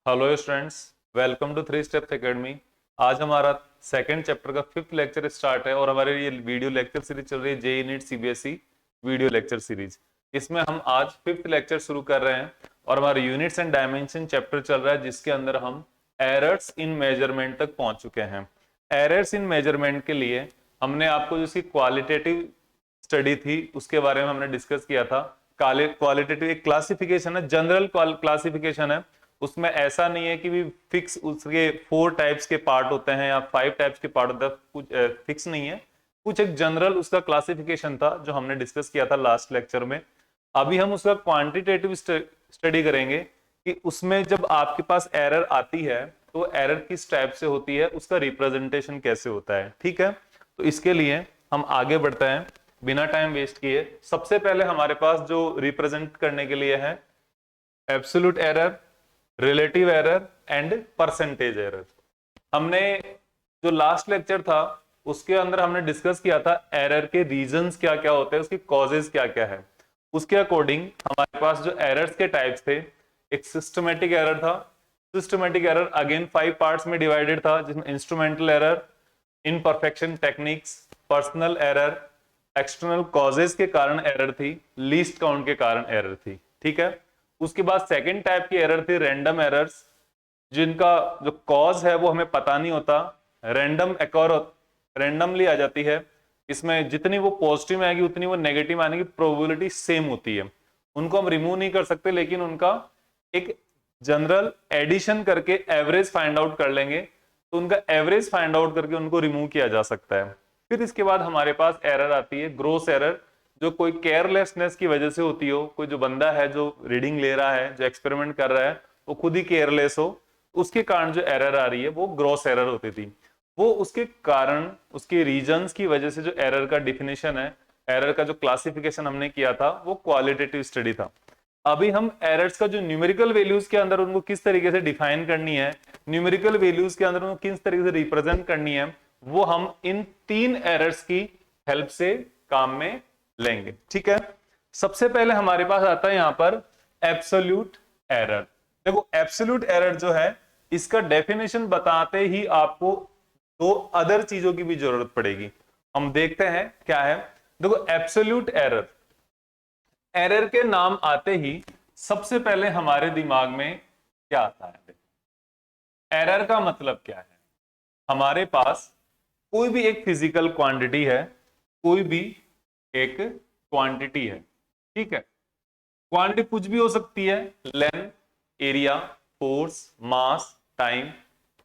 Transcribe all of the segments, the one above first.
Hello students, welcome to three steps academy. आज हमारा second chapter का 5th लेक्चर स्टार्ट है और हमारी ये वीडियो लेक्चर सीरीज चल रही है JEE NEET CBSE video lecture series. इसमें हम आज 5th लेक्चर शुरू कर रहे हैं और हमारा यूनिट्स एंड डायमेंशन चैप्टर चल रहा है, जिसके अंदर हम एरर्स इन मेजरमेंट तक पहुंच चुके हैं। एरर्स इन मेजरमेंट के लिए हमने आपको जिसकी क्वालिटेटिव स्टडी थी उसके बारे में हमने डिस्कस किया था। क्वालिटेटिव एक क्लासिफिकेशन है, जनरल क्लासिफिकेशन है। उसमें ऐसा नहीं है कि भी फिक्स उसके 4 टाइप्स के पार्ट होते हैं या 5 टाइप्स के पार्ट होते हैं, कुछ फिक्स नहीं है। कुछ एक जनरल उसका क्लासिफिकेशन था जो हमने डिस्कस किया था लास्ट लेक्चर में। अभी हम उसका क्वांटिटेटिव स्टडी करेंगे कि उसमें जब आपके पास एरर आती है तो एरर किस टाइप से होती है, उसका रिप्रेजेंटेशन कैसे होता है। ठीक है, तो इसके लिए हम आगे बढ़ते हैं बिना टाइम वेस्ट किए। सबसे पहले हमारे पास जो रिप्रेजेंट करने के लिए है absolute error, relative error and percentage error. हमने जो लास्ट लेक्चर था उसके अंदर हमने डिस्कस किया था एरर के रीजंस क्या क्या होते हैं, उसके कॉजेज क्या क्या है। उसके अकॉर्डिंग हमारे पास जो एरर्स के टाइप्स थे, एक सिस्टमेटिक एरर था। सिस्टमेटिक एरर अगेन 5 पार्ट्स में डिवाइडेड था, जिसमें instrumental error, imperfection techniques, personal error, external causes के कारण एरर थी, लीस्ट काउंट के कारण एरर थी। ठीक है, उसके बाद सेकंड टाइप की एरर थी रैंडम एरर्स, जिनका जो कॉज है वो हमें पता नहीं होता, रैंडमली आ जाती है। इसमें जितनी वो पॉजिटिव में आएगी उतनी वो नेगेटिव में आने की प्रोबेबिलिटी सेम होती है। उनको हम रिमूव नहीं कर सकते, लेकिन उनका एक जनरल एडिशन करके एवरेज फाइंड आउट कर लेंगे तो उनका एवरेज फाइंड आउट करके उनको रिमूव किया जा सकता है। फिर इसके बाद हमारे पास एरर आती है ग्रोस एरर, जो कोई केयरलेसनेस की वजह से होती हो। कोई जो बंदा है जो रीडिंग ले रहा है, जो एक्सपेरिमेंट कर रहा है, वो खुद ही केयरलेस हो, उसके कारण जो एरर आ रही है वो ग्रॉस एरर होती थी। वो उसके कारण, उसके रीजंस की वजह से जो एरर का डिफिनेशन है, एरर का जो क्लासिफिकेशन हमने किया था वो क्वालिटेटिव स्टडी था। अभी हम एरर्स का जो न्यूमेरिकल वैल्यूज के अंदर उनको किस तरीके से डिफाइन करनी है, न्यूमेरिकल वैल्यूज के अंदर उनको किस तरीके से रिप्रेजेंट करनी है, वो हम इन 3 एरर्स की हेल्प से काम में लेंगे। ठीक है, सबसे पहले हमारे पास आता है यहां पर एब्सोल्यूट एरर। देखो एब्सोल्यूट एरर जो है, इसका डेफिनेशन बताते ही आपको 2 अदर चीजों की भी जरूरत पड़ेगी। हम देखते हैं क्या है। देखो एब्सोल्यूट एरर, एरर के नाम आते ही सबसे पहले हमारे दिमाग में क्या आता है? एरर का मतलब क्या है? हमारे पास कोई भी एक फिजिकल क्वांटिटी है, कोई भी एक क्वांटिटी है। ठीक है, क्वांटिटी कुछ भी हो सकती है, लेंथ, एरिया, फोर्स, मास, टाइम,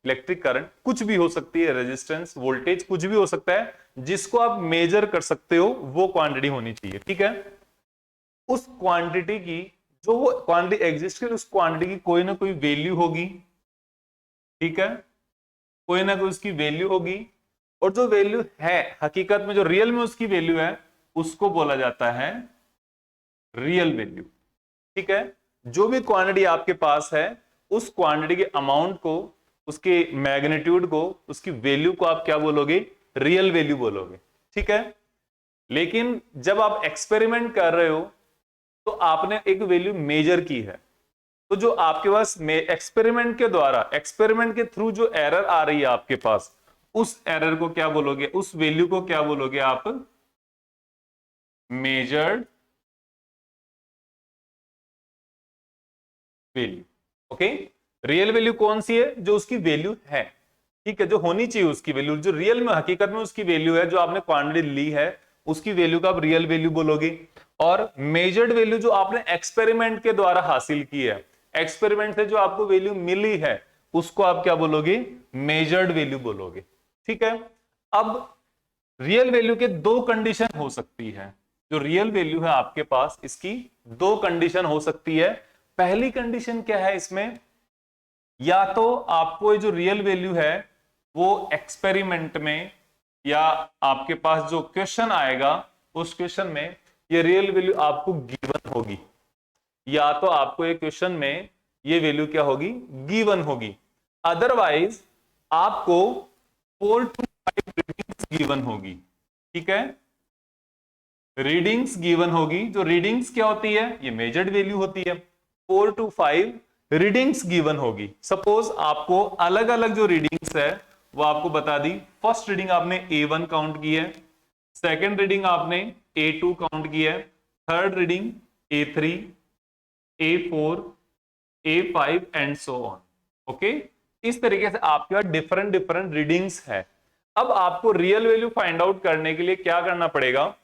इलेक्ट्रिक करंट, कुछ भी हो सकती है, रेजिस्टेंस, वोल्टेज, कुछ भी हो सकता है जिसको आप मेजर कर सकते हो, वो क्वांटिटी होनी चाहिए। ठीक है, उस क्वांटिटी की, जो वो क्वांटिटी एग्जिस्ट करे, उस क्वांटिटी की कोई ना कोई वैल्यू होगी। ठीक है, कोई ना कोई उसकी वैल्यू होगी, और जो वैल्यू है हकीकत में, जो रियल में उसकी वैल्यू है, उसको बोला जाता है रियल वैल्यू। ठीक है, जो भी क्वांटिटी आपके पास है, उस क्वांटिटी के अमाउंट को, उसके मैग्नीट्यूड को, उसकी वैल्यू को आप क्या बोलोगे? रियल वैल्यू बोलोगे। ठीक है, लेकिन जब आप एक्सपेरिमेंट कर रहे हो तो आपने एक वैल्यू मेजर की है, तो जो आपके पास एक्सपेरिमेंट के द्वारा, एक्सपेरिमेंट के थ्रू जो एरर आ रही है आपके पास, उस एरर को क्या बोलोगे? उस वैल्यू को क्या बोलोगे आप? Measured value. Okay, real value कौन सी है? जो उसकी वैल्यू है। ठीक है, जो होनी चाहिए उसकी वैल्यू, जो रियल में हकीकत में उसकी वैल्यू है, जो आपने क्वांटिटी ली है, उसकी वैल्यू का आप रियल वैल्यू बोलोगे। और मेजर्ड वैल्यू जो आपने एक्सपेरिमेंट के द्वारा हासिल की है, एक्सपेरिमेंट से जो आपको वैल्यू मिली है, उसको आप क्या बोलोगे? मेजर्ड वैल्यू बोलोगे। ठीक है, अब रियल वैल्यू के 2 कंडीशन हो सकती है। जो रियल वैल्यू है आपके पास, इसकी 2 कंडीशन हो सकती है। पहली कंडीशन क्या है इसमें? या तो आपको ये जो रियल वैल्यू है वो एक्सपेरिमेंट में, या आपके पास जो क्वेश्चन आएगा उस क्वेश्चन में ये रियल वैल्यू आपको गिवन होगी, या तो आपको एक क्वेश्चन में ये वैल्यू क्या होगी? गिवन होगी। अदरवाइज आपको 4 to 5 रीडिंग्स गिवन होगी। ठीक है, रीडिंग्स गिवन होगी। जो रीडिंग्स क्या होती है? ये मेजर्ड वैल्यू होती है। 4 to 5 रीडिंग्स गिवन होगी। सपोज आपको अलग अलग जो रीडिंग्स है वो आपको बता दी। फर्स्ट रीडिंग आपने A1 काउंट की है, सेकेंड रीडिंग आपने A2 काउंट की है, third reading A3, A4, A5 and so on. Okay, इस तरीके से आपके पास डिफरेंट डिफरेंट रीडिंग्स है। अब आपको रियल वैल्यू फाइंड आउट करने के लिए क्या करना पड़ेगा,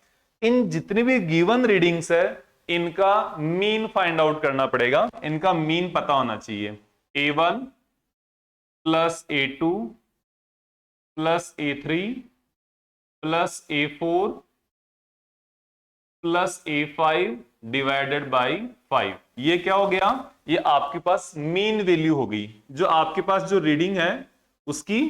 इन जितनी भी गिवन रीडिंग्स है इनका मीन फाइंड आउट करना पड़ेगा। इनका मीन पता होना चाहिए। A1 plus A2 plus A3 plus A4 plus A5 divided by 5। ये क्या हो गया, ये आपके पास मीन वैल्यू हो गई। जो आपके पास जो रीडिंग है उसकी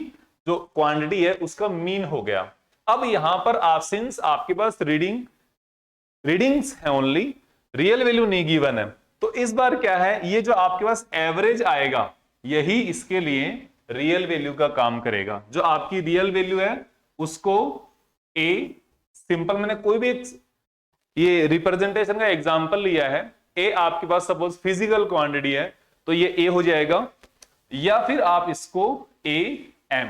जो क्वांटिटी है उसका मीन हो गया। अब यहां पर आप सिंस आपके पास रीडिंग्स है ओनली, रियल वैल्यू नहीं गिवन है, तो इस बार क्या है, ये जो आपके पास एवरेज आएगा यही इसके लिए रियल वैल्यू का काम करेगा। जो आपकी रियल वैल्यू है उसको ए सिंपल, मैंने कोई भी ये रिप्रेजेंटेशन का एग्जांपल लिया है। ए आपके पास सपोज फिजिकल क्वांटिटी है तो ये ए हो जाएगा, या फिर आप इसको ए एम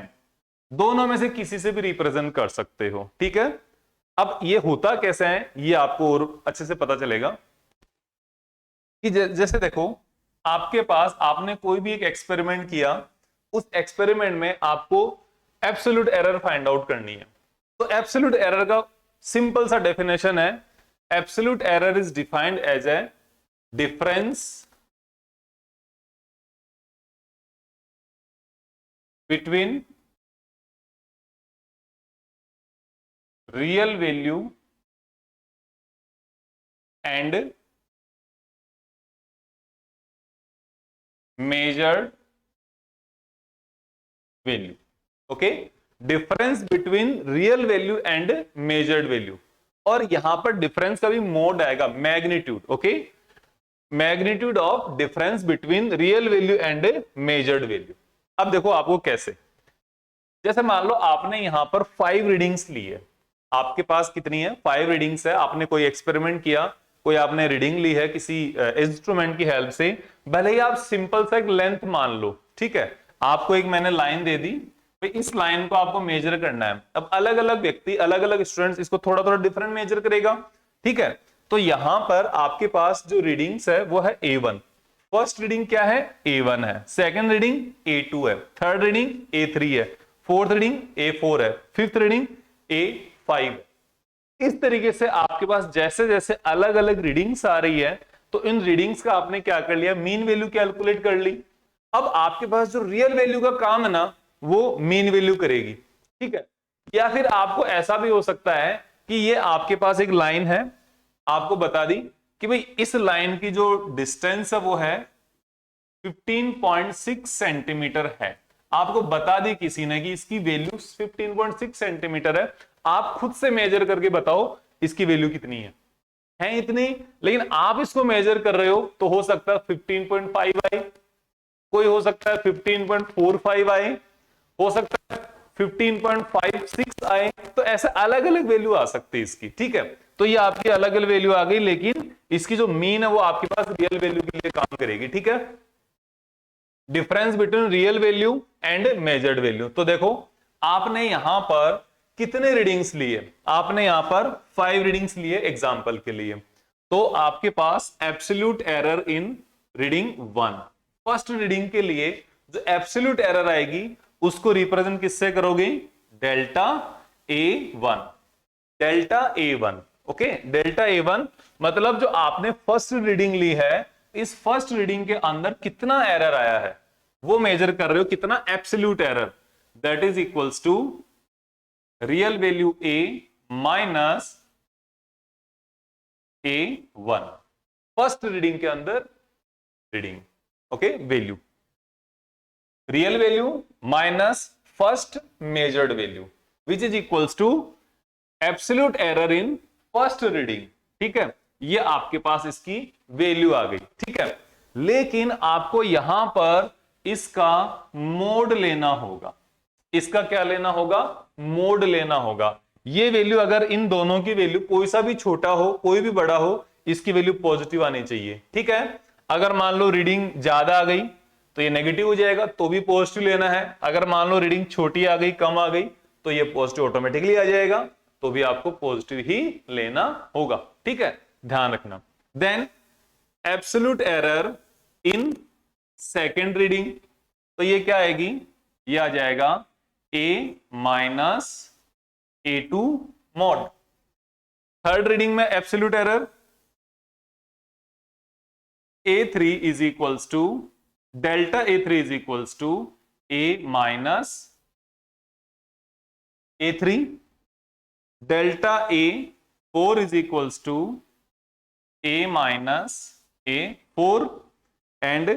दोनों में से किसी से भी रिप्रेजेंट कर सकते हो। ठीक है, अब ये होता कैसे है ये आपको और अच्छे से पता चलेगा कि जैसे देखो आपके पास आपने कोई भी एक एक्सपेरिमेंट किया, उस एक्सपेरिमेंट में आपको एब्सोल्यूट एरर फाइंड आउट करनी है। तो एब्सोल्यूट एरर का सिंपल सा डेफिनेशन है, absolute error is defined as a difference between real value and measured value। Okay, difference between real value and measured value. और यहां पर डिफरेंस का भी मोड आएगा, magnitude. Okay, magnitude of difference between real value and measured value. अब देखो आपको कैसे, जैसे मान लो आपने यहां पर 5 रीडिंग्स ली है। आपके पास कितनी है, 5 रीडिंग्स है। आपने कोई एक्सपेरिमेंट किया, कोई आपने रीडिंग ली है किसी इंस्ट्रूमेंट की हेल्प से, भले ही आप सिंपल सा एक लेंथ मान लो। ठीक है, आपको एक मैंने लाइन दे दी, इस लाइन को आपको मेजर करना है। अब अलग अलग व्यक्ति, अलग अलग स्टूडेंट्स इसको थोड़ा थोड़ा डिफरेंट मेजर करेगा। ठीक है, तो यहां पर आपके पास जो रीडिंग्स है वो है A1। फर्स्ट रीडिंग क्या है, A1 है। सेकंड रीडिंग A2 है, थर्ड रीडिंग A3 है, फोर्थ रीडिंग A4 है, फिफ्थ रीडिंग A5 है। इस तरीके से आपके पास जैसे जैसे अलग अलग रीडिंग्स आ रही है तो इन रीडिंग्स का आपने क्या कर लिया, मीन वैल्यू कैलकुलेट कर ली। अब आपके पास जो रियल वैल्यू का काम है ना वो मीन वैल्यू करेगी। ठीक है, या फिर आपको ऐसा भी हो सकता है कि ये आपके पास एक लाइन है, आपको बता दी कि भाई इस लाइन की जो डिस्टेंस है वो है 15.6 सेंटीमीटर है। आपको बता दी किसी ने कि इसकी वैल्यू 15.6 सेंटीमीटर है, आप खुद से मेजर करके बताओ इसकी वैल्यू कितनी है इतनी। लेकिन आप इसको मेजर कर रहे हो तो हो सकता है 15.5 आए, कोई हो सकता है 15.45 आए, हो सकता है 15.56 आए, तो ऐसे अलग अलग वैल्यू आ सकती है इसकी। ठीक है, तो ये आपकी अलग अलग वैल्यू आ गई, लेकिन इसकी जो मीन है वो आपके पास रियल वैल्यू के लिए काम करेगी। ठीक है, difference between real value and measured value. तो देखो आपने यहां पर कितने रीडिंग्स लिए, आपने यहां पर 5 रीडिंग्स लिए एग्जांपल के लिए। तो आपके पास absolute error in reading 1, first reading के लिए जो एब्सोल्यूट एरर आएगी उसको रिप्रेजेंट किससे करोगे, delta A1। Delta A1, okay, delta A1 मतलब जो आपने फर्स्ट रीडिंग ली है, इस फर्स्ट रीडिंग के अंदर कितना एरर आया है वो मेजर कर रहे हो, कितना absolute error, that is equals to real value A minus A1। First reading के अंदर reading, okay, value, real value minus first measured value which is equals to absolute error in first reading. ठीक है, ये आपके पास इसकी value आ गई। ठीक है, लेकिन आपको यहां पर इसका मोड लेना होगा। इसका क्या लेना होगा, मोड लेना होगा। ये वैल्यू अगर इन दोनों की वैल्यू कोई सा भी छोटा हो कोई भी बड़ा हो, इसकी वैल्यू पॉजिटिव आनी चाहिए। ठीक है, अगर मान लो रीडिंग ज्यादा आ गई तो ये नेगेटिव हो जाएगा, तो भी पॉजिटिव लेना है। अगर मान लो रीडिंग छोटी आ गई, कम आ गई, तो ये पॉजिटिव ऑटोमेटिकली आ जाएगा, तो भी आपको पॉजिटिव ही लेना होगा। ठीक है, ध्यान रखना। Then absolute error in second reading, तो ये क्या आएगी, ये आ जाएगा a minus A2 mod. Third reading में absolute error A3 is equals to delta A3 is equals to A minus A3, delta A4 is equals to A minus A4 and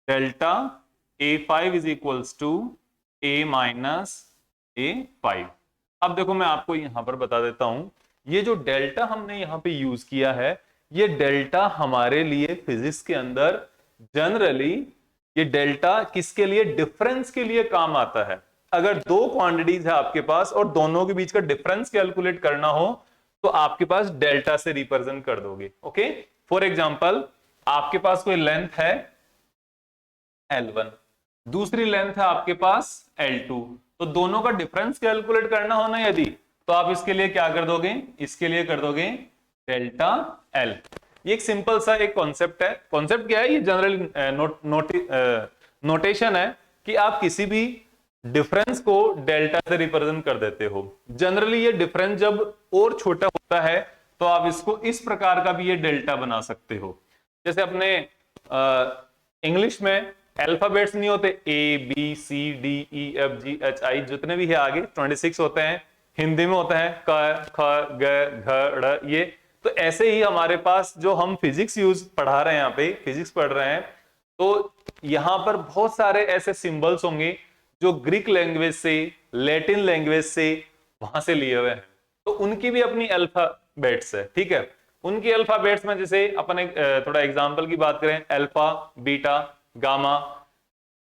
delta A5 is equals to A minus A5। अब देखो मैं आपको यहां पर बता देता हूं, ये जो डेल्टा हमने यहां पे यूज किया है, ये डेल्टा हमारे लिए फिजिक्स के अंदर जनरली ये डेल्टा किसके लिए, डिफरेंस के लिए काम आता है। अगर दो क्वांटिटीज है आपके पास और दोनों के बीच का डिफरेंस कैलकुलेट करना हो तो आपके पास डेल्टा से रिप्रेजेंट कर दोगे। ओके, फॉर एग्जांपल आपके पास कोई लेंथ है L1, दूसरी लेंथ है आपके पास L2, तो दोनों का डिफरेंस कैलकुलेट करना हो ना यदि, तो आप इसके लिए क्या कर दोगे, इसके लिए कर दोगे डेल्टा L। ये एक सिंपल सा एक कॉन्सेप्ट है। कॉन्सेप्ट क्या है, ये जनरल नोटेशन है कि आप किसी भी डिफरेंस को डेल्टा से रिप्रेजेंट कर देते हो। जनरली ये डिफरेंस जब और छोटा होता है तो आप इसको इस प्रकार का भी ये डेल्टा बना सकते हो। जैसे अपने इंग्लिश में अल्फाबेट्स नहीं होते, ABCDEFGHI, जितने भी है आगे 26 होते हैं, हिंदी में होता है क ख ग घ ड़, ये तो ऐसे ही हमारे पास जो हम फिजिक्स यूज पढ़ा रहे हैं, यहाँ पे फिजिक्स पढ़ रहे हैं, तो यहाँ पर बहुत सारे ऐसे सिंबल्स होंगे जो ग्रीक लैंग्वेज से, लैटिन लैंग्वेज से वहां से लिए हुए हैं, तो उनकी भी अपनी अल्फाबेट्स है। ठीक है, उनकी अल्फाबेट्स में जैसे अपन एक थोड़ा एग्जांपल की बात करें, अल्फा, बीटा, गामा,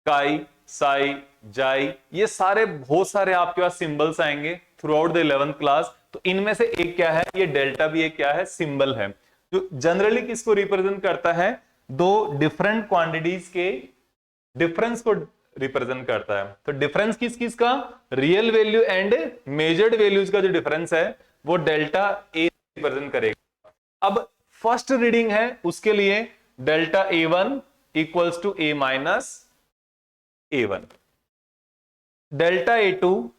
काई, साई, जाई, ये सारे बहुत सारे आपके पास सिंबल्स आएंगे through out the 11th class. तो इनमें से एक क्या है, ये डेल्टा भी एक क्या है, सिंबल है, जो जनरली किसको रिप्रेजेंट करता है, दो डिफरेंट क्वांटिटीज के डिफरेंस को रिप्रेजेंट करता है। तो डिफरेंस किस किस का, real value and measured values का जो डिफरेंस है वो डेल्टा ए रिप्रेजेंट करेगा। अब फर्स्ट रीडिंग है उसके लिए delta A1 equals to A minus A1, delta A2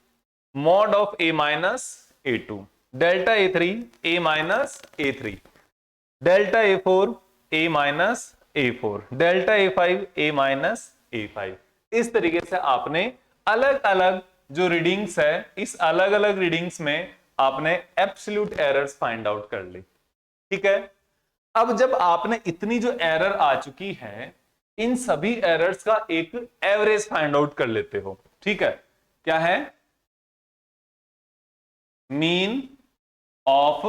mod of A minus A2, delta A3 A minus A3, delta A4 A minus A4, delta A5 A minus A5। इस तरीके से आपने अलग अलग जो रीडिंग्स है, इस अलग अलग रीडिंग्स में आपने एब्सोल्यूट एरर्स फाइंड आउट कर ली। ठीक है, अब जब आपने इतनी जो एरर आ चुकी है, इन सभी एरर्स का एक एवरेज फाइंड आउट कर लेते हो। ठीक है, क्या है, mean of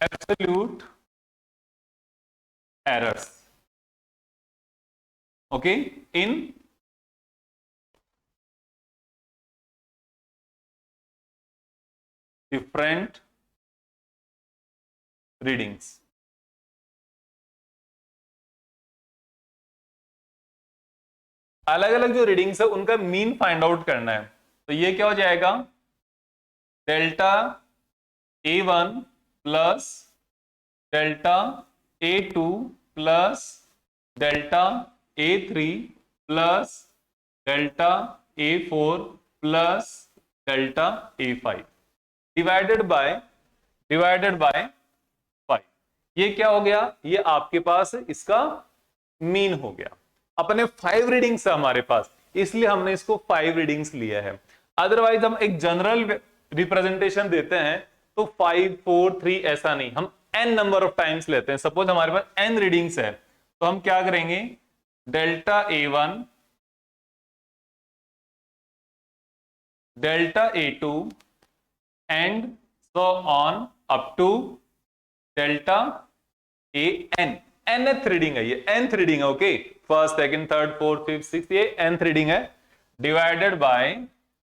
absolute errors, okay, in different readings. अलग अलग जो रीडिंग्स है उनका मीन फाइंड आउट करना है, तो ये क्या हो जाएगा, delta A1 plus delta A2 plus delta A3 plus delta A4 plus delta A5 divided by 5। ये क्या हो गया, ये आपके पास इसका मीन हो गया। अपने 5 रीडिंग्स है हमारे पास, इसलिए हमने इसको 5 रीडिंग्स लिया है। अदरवाइज हम एक जनरल रिप्रेजेंटेशन देते हैं तो 5 4 3 ऐसा नहीं, हम n नंबर ऑफ टाइम्स लेते हैं। सपोज हमारे पास n रीडिंग्स है तो हम क्या करेंगे, delta A1 delta A2 and so on up to delta AN। nth reading है, ये nth रीडिंग है। Okay, first second third fourth fifth sixth, ये nth रीडिंग है, डिवाइडेड बाय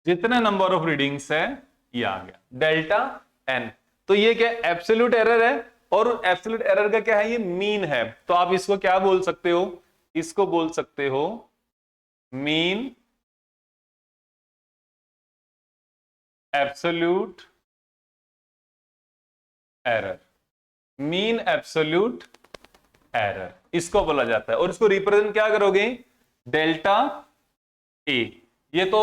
जितने नंबर ऑफ रीडिंग्स है ये आ गया डेल्टा n। तो ये क्या एब्सोल्यूट एरर है, और एब्सोल्यूट एरर का क्या है, ये मीन है। तो आप इसको क्या बोल सकते हो, इसको बोल सकते हो mean absolute error, mean absolute error इसको बोला जाता है। और इसको रिप्रेजेंट क्या करोगे, डेल्टा ए। ये तो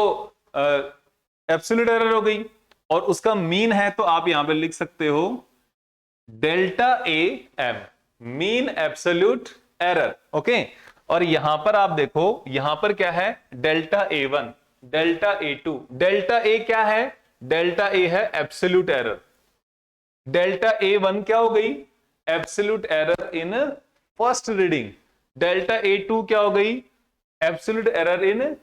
एब्सोल्यूट एरर हो गई और उसका मीन है, तो आप यहां पे लिख सकते हो delta A M, mean absolute error. Okay, और यहां पर आप देखो, यहां पर क्या है, delta A one, delta A two. Delta A क्या है, डेल्टा ए है absolute error. Delta A one क्या हो गई, absolute error in first reading. Delta A two क्या हो गई, absolute error in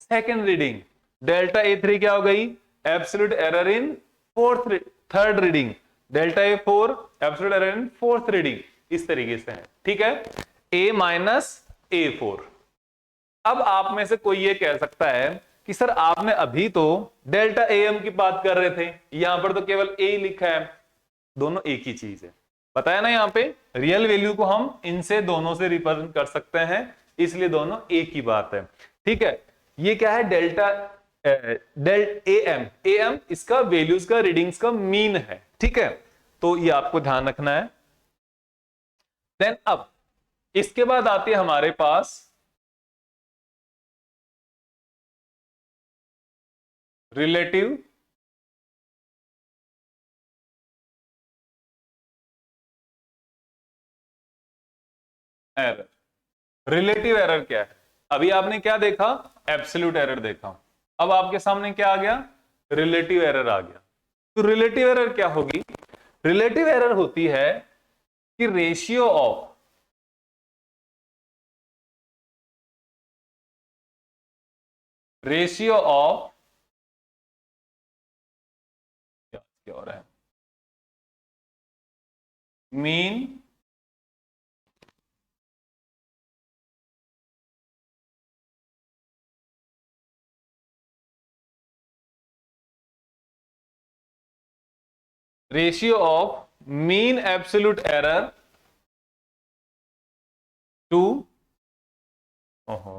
second reading. Delta A three क्या हो गई, absolute error in third reading. Delta A four absolute error in fourth reading. इस तरीके से है, ठीक है, ए माइनस ए फोर। अब आप में से कोई ये कह सकता है कि सर आपने अभी तो डेल्टा ए एम की बात कर रहे थे, यहां पर तो केवल ए लिखा है। दोनों एक ही चीज है, बताया ना, यहां पे रियल वैल्यू को हम इनसे दोनों से रिप्रेजेंट कर सकते हैं, इसलिए दोनों एक ही बात है। ठीक है, ये क्या है, डेल्टा ए एम इसका वैल्यूज का रीडिंग्स का मीन है। ठीक है, तो ये आपको ध्यान रखना है। देन अब इसके बाद आती है हमारे पास रिलेटिव एरर। रिलेटिव एरर क्या है, अभी आपने क्या देखा, एब्सोल्यूट एरर देखा, अब आपके सामने क्या आ गया, रिलेटिव एरर आ गया। तो रिलेटिव एरर क्या होगी, रिलेटिव एरर होती है कि रेशियो ऑफ क्या हो रहा है, mean ratio of mean absolute error to, ओहो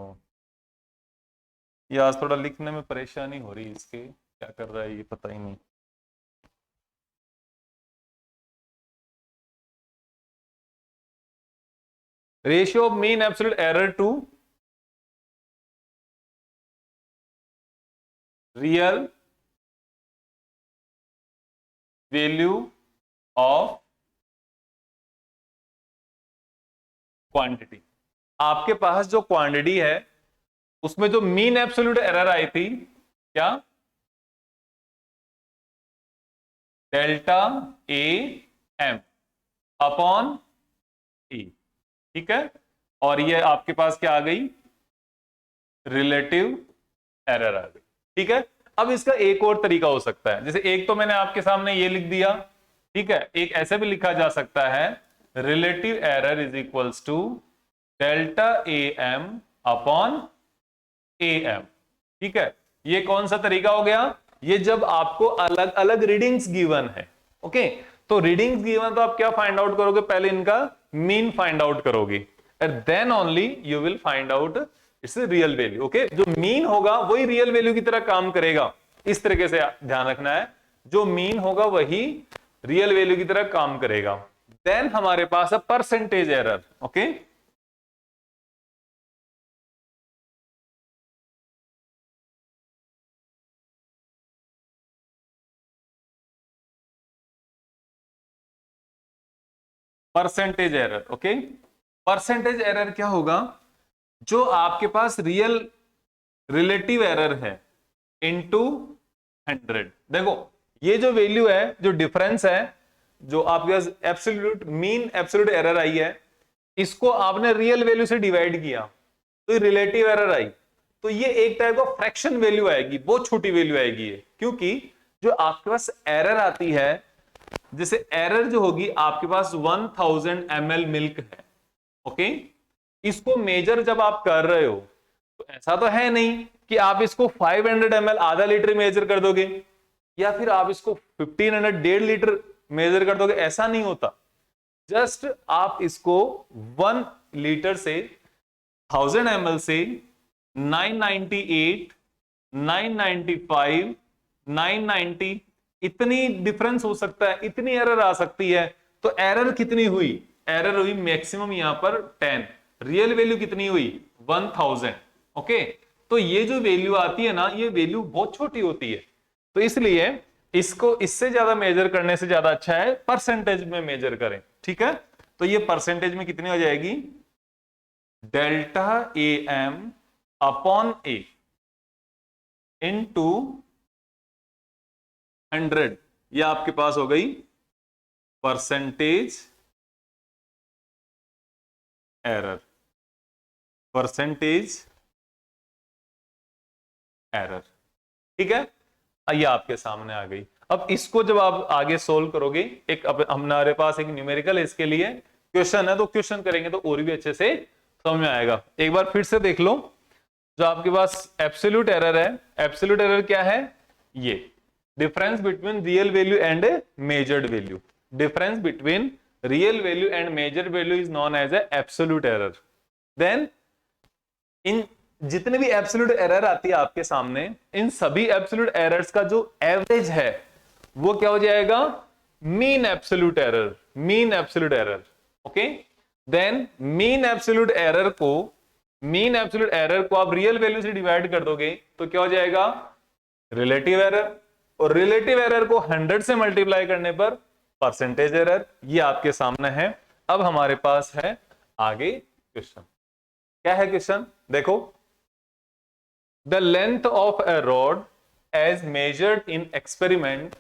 ये आज थोड़ा लिखने में परेशानी हो रही है, इसके क्या कर रहा है ये पता ही नहीं। Ratio of mean absolute error to real value of quantity. आपके पास जो क्वांटिटी है उसमें जो मीन एब्सोल्यूट एरर आई थी, क्या, डेल्टा ए एम अपॉन ई। ठीक है, और ये आपके पास क्या आ गई, रिलेटिव एरर आ गई। ठीक है, अब इसका एक और तरीका हो सकता है, जैसे एक तो मैंने आपके सामने ये लिख दिया, ठीक है, एक ऐसे भी लिखा जा सकता है, relative error is equals to delta A M upon A M. ठीक है, ये कौन सा तरीका हो गया, ये जब आपको अलग अलग रीडिंग्स गिवन है। ओके, तो रीडिंग्स गिवन तो आप क्या फाइंड आउट करोगे, पहले इनका मीन फाइंड आउट करोगे, and then only you will find out its real value. Okay, जो मीन होगा वही रियल वैल्यू की तरह काम करेगा, इस तरीके से ध्यान रखना है, जो मीन होगा वही रियल वैल्यू की तरह काम करेगा। देन हमारे पास है percentage error. Okay, percentage error. Okay, percentage error क्या होगा, जो आपके पास रिलेटिव एरर है इनटू 100। देखो ये जो वैल्यू है, जो डिफरेंस है, जो आपके पास एब्सोल्यूट मीन एब्सोल्यूट एरर आई है, इसको आपने रियल वैल्यू से डिवाइड किया तो ये रिलेटिव एरर आई, तो ये एक टाइप का फ्रैक्शन वैल्यू आएगी, बहुत छोटी वैल्यू आएगी ये, क्योंकि जो आपके पास एरर आती है, जैसे एरर जो होगी आपके पास 1000 ml मिल्क है। ओके, इसको मेजर जब आप कर रहे हो तो ऐसा तो है नहीं कि आप इसको 500 ml आधा लीटर मेजर कर दोगे, या फिर आप इसको 1500 1.5 लीटर मेजर कर दोगे, ऐसा नहीं होता। जस्ट आप इसको 1 लीटर से 1000 ml से 998, 995, 990 इतनी डिफरेंस हो सकता है, इतनी एरर आ सकती है। तो एरर कितनी हुई? एरर हुई मैक्सिमम यहां पर 10, रियल वैल्यू कितनी हुई? 1000। ओके, तो ये जो वैल्यू आती है ना, ये वैल्यू बहुत छोटी होती है, तो इसलिए इसको इससे ज्यादा मेजर करने से ज्यादा अच्छा है परसेंटेज में मेजर करें। ठीक है, तो ये परसेंटेज में कितनी हो जाएगी? Delta A M upon A into 100, ये आपके पास हो गई परसेंटेज एरर। परसेंटेज एरर, ठीक है, ये आपके सामने आ गई। अब इसको जब आप आगे सोल्व करोगे, एक अब हमारे पास एक न्यूमेरिकल इसके लिए क्वेश्चन है, तो क्वेश्चन करेंगे तो और भी अच्छे से समझ में आएगा। एक बार फिर से देख लो, जो आपके पास एब्सोल्यूट एरर है, एब्सोल्यूट एरर क्या है? ये difference between real value and measured value. Difference between real value and measured value is known as a absolute error. Then इन जितने भी एब्सोल्यूट एरर आती है आपके सामने, इन सभी एब्सोल्यूट एरर्स का जो एवरेज है वो क्या हो जाएगा? Mean absolute error. Mean absolute error, okay. Then mean absolute error को आप रियल वैल्यू से डिवाइड कर दोगे तो क्या हो जाएगा? Relative error. और रिलेटिव एरर को 100 से मल्टीप्लाई करने पर परसेंटेज एरर। ये आपके सामने है। अब हमारे पास है आगे क्वेश्चन। क्या है क्वेश्चन? देखो, the length of a rod as measured in experiment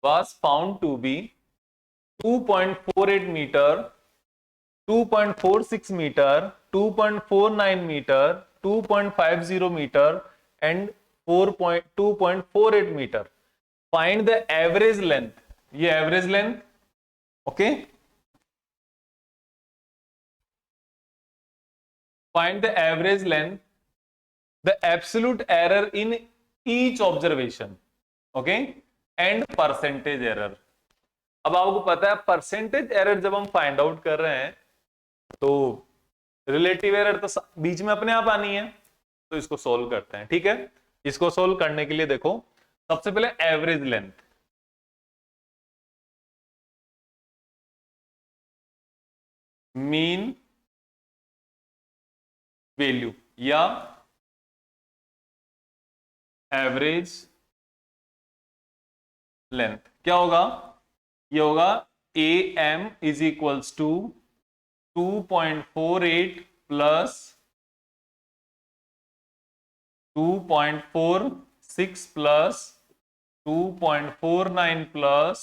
was found to be 2.48 meter, 2.46 meter, 2.49 meter, 2.50 meter and 2.48 meter. Find the average length. ये average length, okay? Find the average length, the absolute error in each observation, okay, and percentage error. अब आपको पता है percentage error जब हम find out कर रहे हैं तो रिलेटिव एरर तो बीच में अपने आप आनी है, तो इसको सोल्व करते हैं। ठीक है, इसको सोल्व करने के लिए देखो, सबसे पहले एवरेज लेंथ। मीन वैल्यू या एवरेज लेंथ क्या होगा? ये होगा A M is equals to 2.48 plus 2.46 plus 2.49 plus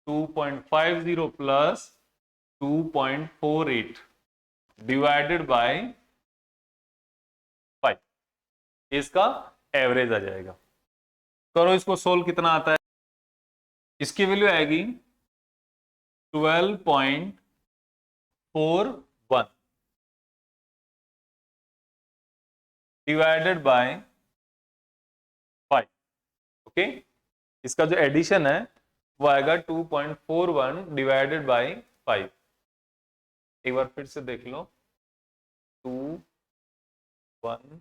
2.50 plus 2.48 divided by 5, इसका एवरेज आ जाएगा। करो इसको सोल्व, कितना आता है? इसकी वैल्यू आएगी 12.41 डिवाइडेड बाय 5, ओके। इसका जो एडिशन है वो आएगा 2.41 डिवाइडेड बाय 5। एक बार फिर से देख लो, 2, 1,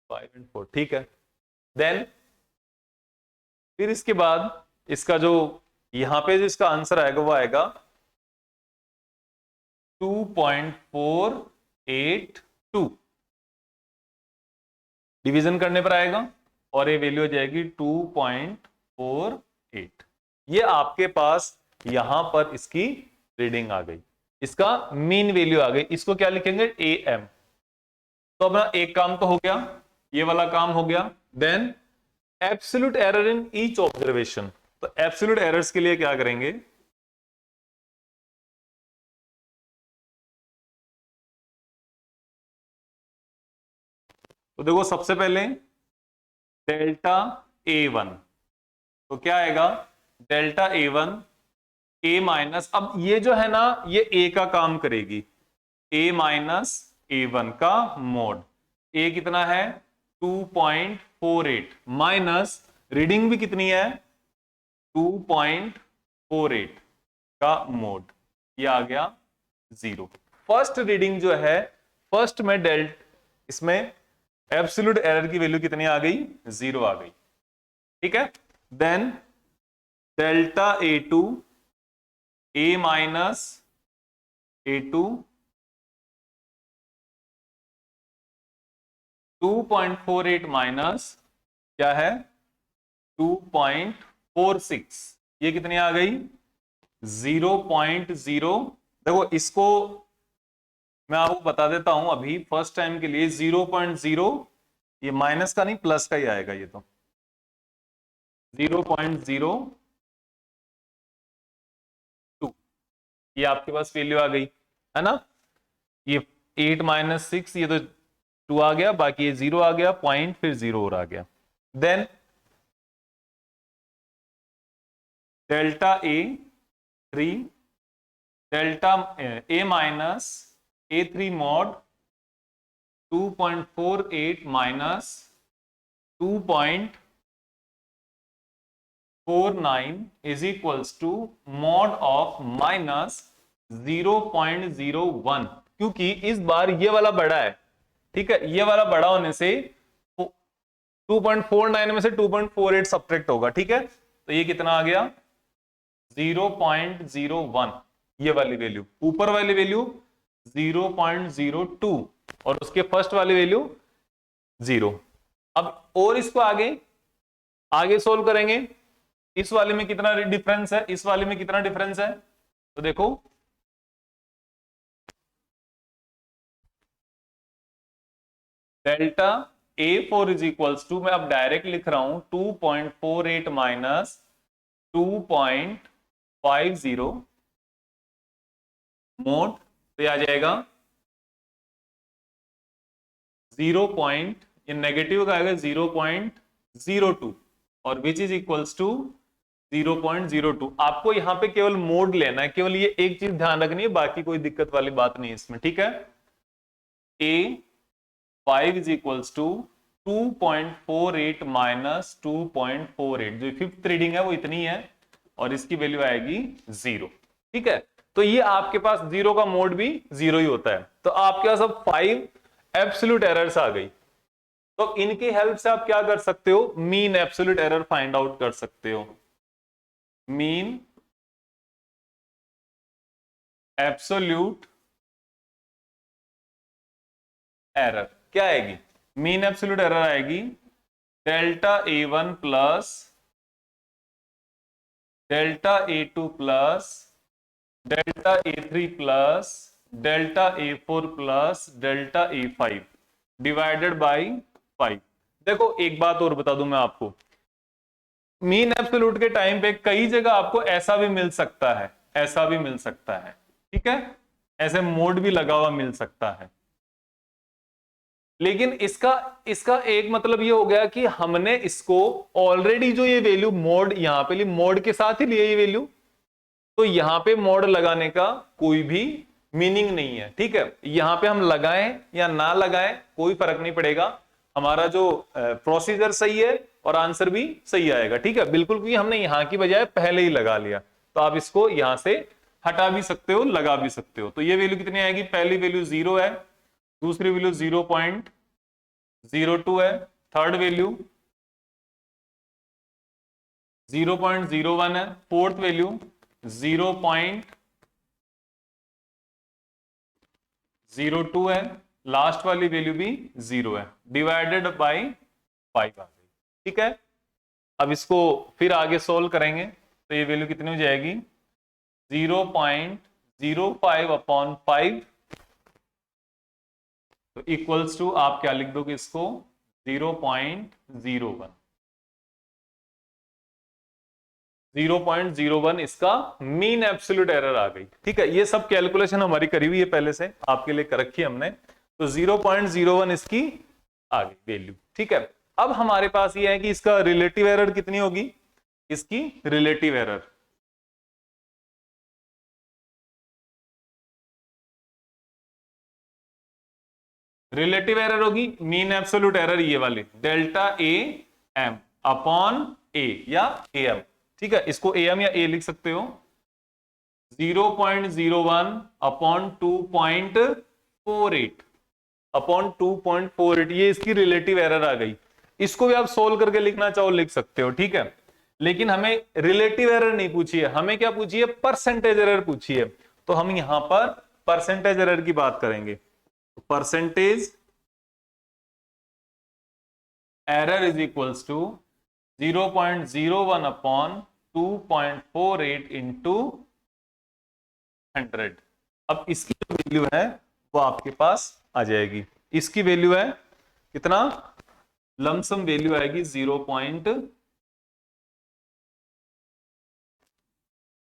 5 and 4, ठीक है। देन फिर इसके बाद इसका जो यहां पे जो इसका आंसर आएगा वो आएगा 2.482 डिवीजन करने पर आएगा और ये वैल्यू हो जाएगी 2.48। ये आपके पास यहां पर इसकी रीडिंग आ गई, इसका मीन वैल्यू आ गई। इसको क्या लिखेंगे? A M. तो अपना एक काम तो हो गया, ये वाला काम हो गया। Then absolute error in each observation. तो एब्सोल्यूट एरर्स के लिए क्या करेंगे? तो देखो, सबसे पहले डेल्टा A1, तो क्या आएगा? डेल्टा A1 A माइनस, अब ये जो है ना ये A का काम करेगी, A माइनस A1 का मोड। A कितना है? 2.48 माइनस रीडिंग भी कितनी है? 2.48 का मोड, ये आ गया 0। फर्स्ट रीडिंग जो है, फर्स्ट में इसमें एब्सोल्यूट एरर की वैल्यू कितनी आ गई? 0 आ गई। ठीक है, then delta A2 A minus A2 2.48 minus क्या है 2.46, ये कितनी आ गई? 0.0। देखो इसको मैं आपको बता देता हूं अभी फर्स्ट टाइम के लिए, 0.0, ये माइनस का नहीं प्लस का ही आएगा, ये तो 0.02 ये आपके पास वैल्यू आ गई है ना। ये 8 माइनस 6, ये तो 2 आ गया, बाकी ये 0 आ गया, पॉइंट फिर 0 और आ गया। Then delta A3 delta A minus A3 mod 2.48 minus 2.49 is equals to mod of minus 0.01, क्योंकि इस बार ये वाला बड़ा है। ठीक है, ये वाला बड़ा होने से 2.49 में से 2.48 सब्ट्रैक्ट होगा। ठीक है, तो ये कितना आ गया? 0.01, ये वाली वैल्यू। ऊपर वाली वैल्यू 0.02 और उसके फर्स्ट वाली वैल्यू 0। अब और इसको आगे सोल्व करेंगे। इस वाले में कितना डिफरेंस है, इस वाले में कितना डिफरेंस है, तो देखो delta A4 is equals to, मैं अब डायरेक्ट लिख रहा हूं 2.48 माइनस 2.50 मोड, तो ये आ जाएगा 0. ये नेगेटिव का आएगा 0.02 और विच इज इक्वल्स टू 0.02। आपको यहां पे केवल मोड लेना है, केवल ये एक चीज ध्यान रखनी है, बाकी कोई दिक्कत वाली बात नहीं है इसमें। ठीक है, A5 is equals to 2.48 minus 2.48, जो फिफ्थ रीडिंग है वो इतनी है और इसकी वैल्यू आएगी 0। ठीक है, तो ये आपके पास 0 का मोड भी 0 ही होता है। तो आपके पास अब 5 एब्सोल्यूट एरर्स आ गई। तो इनकी हेल्प से आप क्या कर सकते हो? Mean absolute error find out कर सकते हो। मीन एब्सोल्यूट एरर क्या आएगी? मीन एब्सोल्यूट एरर आएगी delta A1 plus delta A2 plus delta A3 plus delta A4 plus delta A5 divided by 5। देखो एक बात और बता दूं मैं आपको, मीन एब्सोल्यूट के टाइम पे कई जगह आपको ऐसा भी मिल सकता है, ऐसा भी मिल सकता है। ठीक है, ऐसे मोड भी लगा हुआ मिल सकता है, लेकिन इसका एक मतलब ये हो गया कि हमने इसको ऑलरेडी जो ये वैल्यू मोड यहां पे ली, मोड के साथ ही लिए ये वैल्यू, तो यहां पे मोड लगाने का कोई भी मीनिंग नहीं है। ठीक है, यहां पे हम लगाएं या ना लगाएं कोई फर्क नहीं पड़ेगा, हमारा जो प्रोसीजर सही है और आंसर भी सही आएगा। ठीक है, बिल्कुल, क्योंकि हमने यहां की बजाय पहले ही लगा लिया, तो आप इसको यहां से हटा भी सकते हो, लगा भी सकते हो। तो ये वैल्यू कितनी आएगी? पहली वैल्यू 0 है, दूसरी वैल्यू 0.02 है, थर्ड वैल्यू 0.01 है, फोर्थ वैल्यू 0.02 है, लास्ट वाली वैल्यू भी 0 है, डिवाइडेड बाय 5 आ गई। ठीक है, अब इसको फिर आगे सोल्व करेंगे तो ये वैल्यू कितनी हो जाएगी? 0.05 अपॉन 5, तो इक्वल्स टू आप क्या लिख दोगे इसको? 0.01। 0.01 इसका मीन एब्सोल्यूट एरर आ गई। ठीक है, ये सब कैलकुलेशन हमारी करी हुई है पहले से, आपके लिए कर रखी है हमने, तो 0.01 इसकी आ गई वैल्यू। ठीक है, अब हमारे पास ये है कि इसका रिलेटिव एरर कितनी होगी? इसकी रिलेटिव एरर होगी मीन एब्सोल्यूट एरर, ये वाली डेल्टा AM अपॉन A या AM। ठीक है, इसको AM या A लिख सकते हो, 0.01 अपॉन 2.48 अपॉन 2.48, ये इसकी रिलेटिव एरर आ गई। इसको भी आप सोल्व करके लिखना चाहो लिख सकते हो, ठीक है। लेकिन हमें रिलेटिव एरर नहीं पूछी है, हमें क्या पूछी है, परसेंटेज एरर पूछी है। तो हम यहां पर परसेंटेज एरर की बात करेंगे। Percentage error is equals to 0.01 upon 2.48 into 100। अब इसकी जो वैल्यू है वो आपके पास आ जाएगी। इसकी वैल्यू है कितना, लमसम वैल्यू आएगी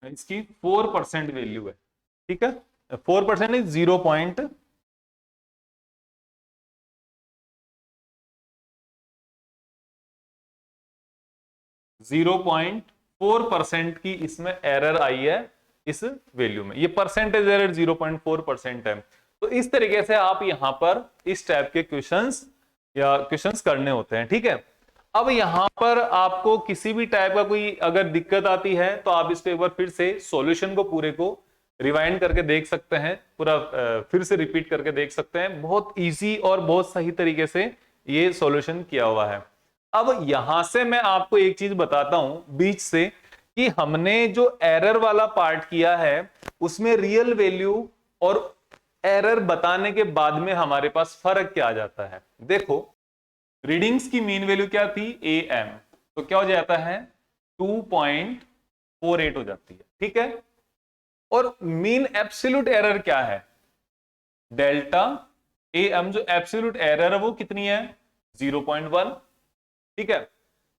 इसकी 4% वैल्यू है, ठीक है। 4% इज 0.4% की इसमें एरर आई है इस वैल्यू में। ये परसेंटेज एरर 0.4% है। तो इस तरीके से आप यहां पर इस टाइप के क्वेश्चंस या क्वेश्चंस करने होते हैं, ठीक है। अब यहां पर आपको किसी भी टाइप का कोई अगर दिक्कत आती है तो आप इसको एक बार फिर से सॉल्यूशन को पूरे को रिवाइंड करके देख सकते हैं, पूरा फिर से रिपीट करके देख सकते हैं। बहुत इजी और बहुत सही तरीके से ये सॉल्यूशन किया हुआ है। अब यहां से मैं आपको एक चीज बताता हूं बीच से, कि हमने जो एरर वाला पार्ट किया है उसमें रियल वैल्यू और एरर बताने के बाद में हमारे पास फर्क क्या आ जाता है। देखो, रीडिंग्स की मीन वैल्यू क्या थी, AM, तो क्या हो जाता है 2.48 हो जाती है, ठीक है। और मीन एब्सोल्यूट एरर क्या है, डेल्टा AM, जो एब्सोल्यूट एरर है वो कितनी है 0.1, ठीक है।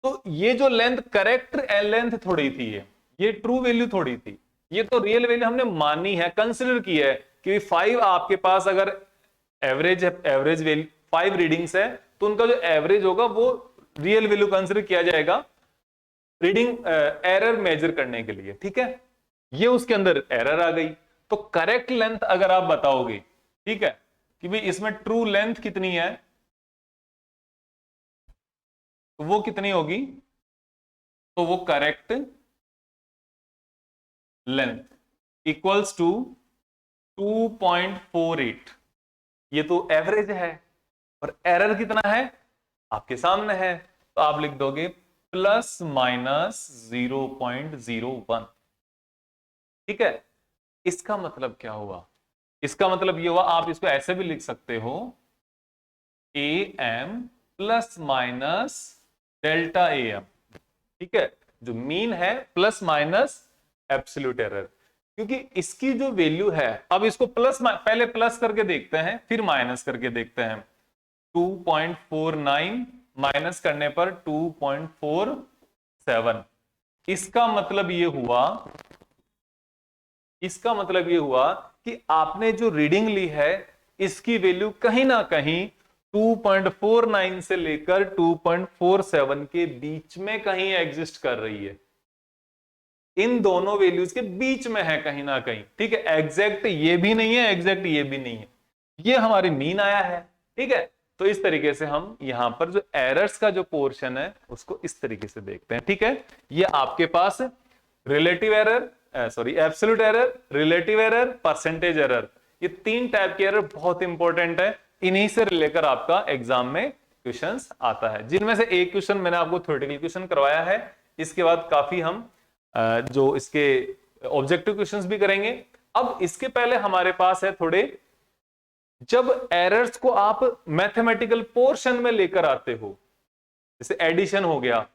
तो ये जो लेंथ करेक्ट लेंथ थोड़ी थी, ये ट्रू वैल्यू थोड़ी थी, ये तो रियल वैल्यू हमने मानी है, कंसिडर की है कि 5 आपके पास अगर एवरेज है, एवरेज वैल्यू 5 रीडिंग्स है तो उनका जो एवरेज होगा वो रियल वैल्यू कंसिडर किया जाएगा रीडिंग एरर मेजर करने के लिए, ठीक है। ये उसके अंदर एरर आ गई, तो करेक्ट लेंथ अगर आप बताओगे, ठीक है, कि भाई इसमें ट्रू लेंथ कितनी है, तो वो कितनी होगी, तो वो करेक्ट लेंथ इक्वल्स टू 2.48। ये तो एवरेज है और एरर कितना है आपके सामने है, तो आप लिख दोगे प्लस माइनस 0.01, ठीक है। इसका मतलब क्या हुआ, इसका मतलब ये हुआ, आप इसको ऐसे भी लिख सकते हो AM plus minus delta AM, ठीक है। जो मीन है प्लस माइनस एब्सोल्यूट एरर, क्योंकि इसकी जो वैल्यू है, अब इसको प्लस पहले प्लस करके देखते हैं फिर माइनस करके देखते हैं। 2.49 माइनस करने पर 2.47, इसका मतलब ये हुआ, इसका मतलब ये हुआ कि आपने जो रीडिंग ली है इसकी वैल्यू कहीं ना कहीं 2.49 से लेकर 2.47 के बीच में कहीं एग्जिस्ट कर रही है, इन दोनों वैल्यूज के बीच में है कहीं ना कहीं, ठीक है। एग्जैक्ट ये भी नहीं है, एग्जैक्ट ये भी नहीं है, ये हमारी मीन आया है, ठीक है। तो इस तरीके से हम यहां पर जो एरर्स का जो पोर्शन है उसको इस तरीके से देखते हैं, ठीक है। ये आपके पास relative error, sorry absolute error, relative error, percentage error, ये 3 टाइप के एरर बहुत इंपॉर्टेंट है। इन्हीं से लेकर आपका एग्जाम में क्वेश्चंस आता है, जिनमें से एक क्वेश्चन मैंने आपको थ्योरेटिकल क्वेश्चन करवाया है। इसके बाद काफी हम जो इसके ऑब्जेक्टिव क्वेश्चंस भी करेंगे। अब इसके पहले हमारे पास है थोड़े, जब एरर्स को आप मैथमेटिकल पोर्शन में लेकर आते हो, जैसे एडिशन हो गया,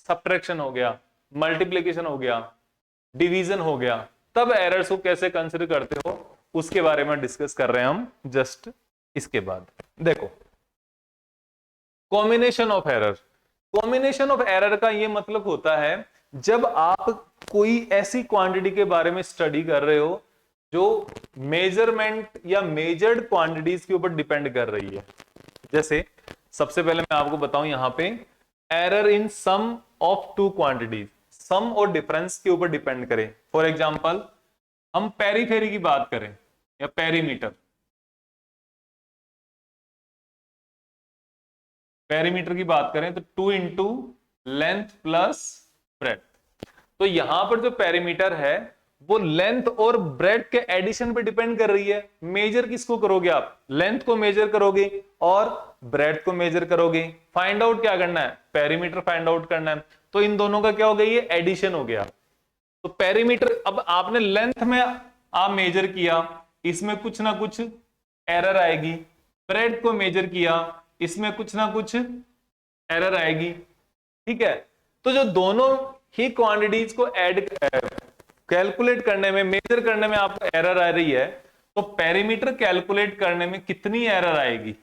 सब्ट्रैक्शन हो गया, मल्टीप्लिकेशन हो गया, डिवीजन हो गया, तब एरर्स को कैसे कंसिडर करते हो उसके बारे में डिस्कस कर रहे हैं हम जस्ट इसके बाद। देखो, combination of error, combination of error का यह मतलब होता है जब आप कोई ऐसी क्वांटिटी के बारे में स्टडी कर रहे हो जो मेजरमेंट या मेजर्ड क्वांटिटीज के ऊपर डिपेंड कर रही है। जैसे सबसे पहले मैं आपको बताऊं यहां पे, error in sum of two quantities, sum और डिफरेंस के ऊपर डिपेंड करें। फॉर एग्जांपल हम पेरीफेरी की बात करें या पेरीमीटर, पेरीमीटर की बात करें तो 2 इंटू लेंथ प्लस ब्रेड्थ। तो यहां पर जो पेरीमीटर है वो लेंथ और ब्रेड्थ के एडिशन पे डिपेंड कर रही है। मेजर किसको करोगे आप? लेंथ को मेजर करोगे और ब्रेड्थ को मेजर करोगे। फाइंड आउट क्या करना है? पेरीमीटर फाइंड आउट करना है। तो इन दोनों का क्या हो गया? ये एडिशन हो गया। तो पेरीमीटर, अब आपने लेंथ में आप मेजर किया, इसमें कुछ ना कुछ एरर आएगी। ब्रेड्थ को मेजर किया, इसमें कुछ ना कुछ एरर आएगी। ठीक है, तो जो दोनों ही क्वांटिटीज को ऐड कैलकुलेट करने में, मेजर करने में आपको एरर आ रही है, तो पेरीमीटर कैलकुलेट करने में कितनी एरर आएगी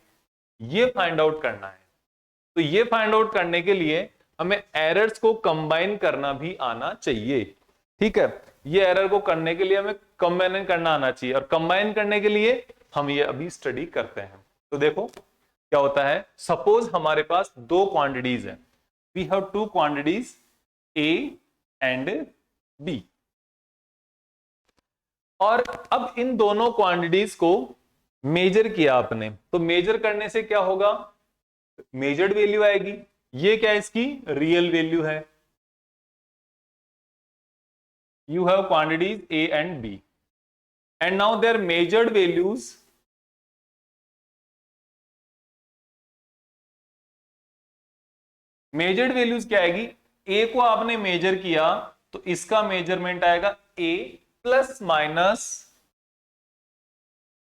ये फाइंड आउट करना है। तो ये फाइंड आउट करने के लिए हमें एरर्स को कंबाइन करना भी आना चाहिए। ठीक है, ये एरर को करने के लिए हमें कंबाइन करना आना चाहिए, और कंबाइन करने के लिए हम ये अभी स्टडी करते हैं। तो देखो क्या होता है। सपोज हमारे पास दो क्वांटिटीज हैं, we have two quantities A and B, और अब इन दोनों क्वांटिटीज को मेजर किया आपने। तो मेजर करने से क्या होगा? मेजर्ड वैल्यू आएगी। ये क्या है? इसकी रियल वैल्यू है। You have quantities A and B, and now their measured values क्या आएगी? A को आपने मेजर किया तो इसका मेजरमेंट आएगा A plus minus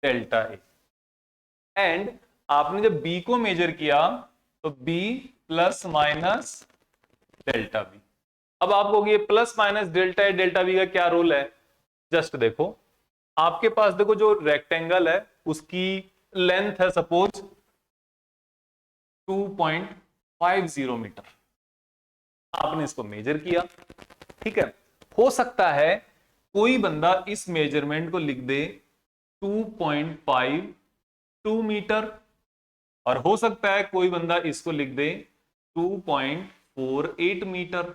delta A, and आपने जब B को मेजर किया तो B plus minus delta B. अब आप कहोगे plus minus delta A delta B का क्या रोल है? जस्ट देखो, आपके पास देखो जो रेक्टेंगल है उसकी लेंथ है सपोज 2.50 मीटर। आपने इसको मेजर किया, ठीक है। हो सकता है कोई बंदा इस मेजरमेंट को लिख दे 2.52 मीटर, और हो सकता है कोई बंदा इसको लिख दे 2.48 मीटर।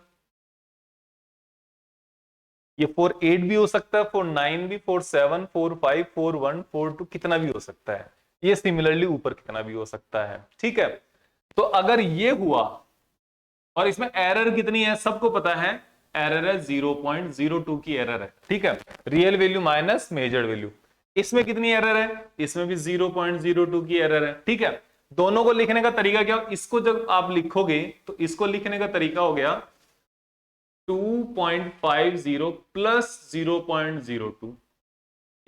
ये 48 भी हो सकता है, 49 भी, 47, 45, 41, 42, कितना भी हो सकता है। ये सिमिलरली ऊपर कितना भी हो सकता है, ठीक है। तो अगर ये हुआ और इसमें एरर कितनी है सबको पता है, एरर है 0.02 की एरर है, ठीक है। Real value minus measured value, इसमें कितनी एरर है? इसमें भी 0.02 की एरर है, ठीक है। दोनों को लिखने का तरीका क्या? इसको जब आप लिखोगे तो इसको लिखने का तरीका हो गया 2.50 प्लस 0.02,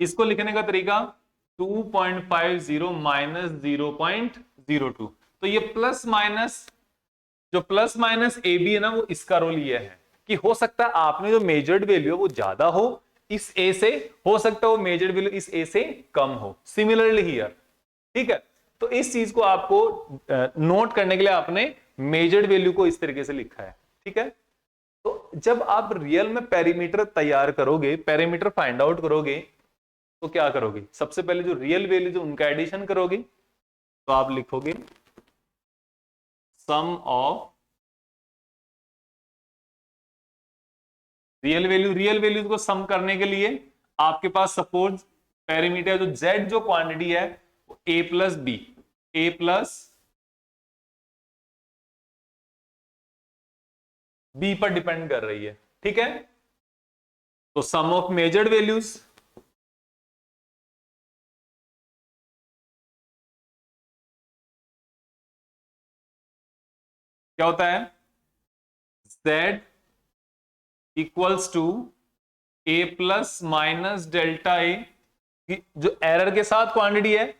इसको लिखने का तरीका 2.50 माइनस 0.02। तो ये प्लस माइनस, जो प्लस माइनस ए बी है ना, वो इसका रोल ये है कि हो सकता है आपने जो मेजर्ड वैल्यू है वो ज्यादा हो इस ए से, हो सकता है वो मेजर्ड वैल्यू इस ए से कम हो, सिमिलरली हियर, ठीक है। तो इस चीज को आपको नोट करने के लिए आपने मेजर्ड वैल्यू को इस तरीके से लिखा है, ठीक है। तो जब आप रियल में पेरीमीटर तैयार करोगे, पेरीमीटर फाइंड आउट करोगे, तो क्या करोगे? सबसे पहले जो रियल वैल्यू जो उनका एडिशन करोगे, तो आप लिखोगे सम ऑफ रियल वैल्यू को सम करने के लिए आपके पास सपोज पेरीमीटर जो जेड जो क्वांटिटी है वो ए प्लस बी, ए प्लस बी पर डिपेंड कर रही है, ठीक है। तो सम ऑफ मेजर्ड वैल्यूज क्या होता है? z equals to A plus minus delta A, जो एरर के साथ क्वांटिटी है,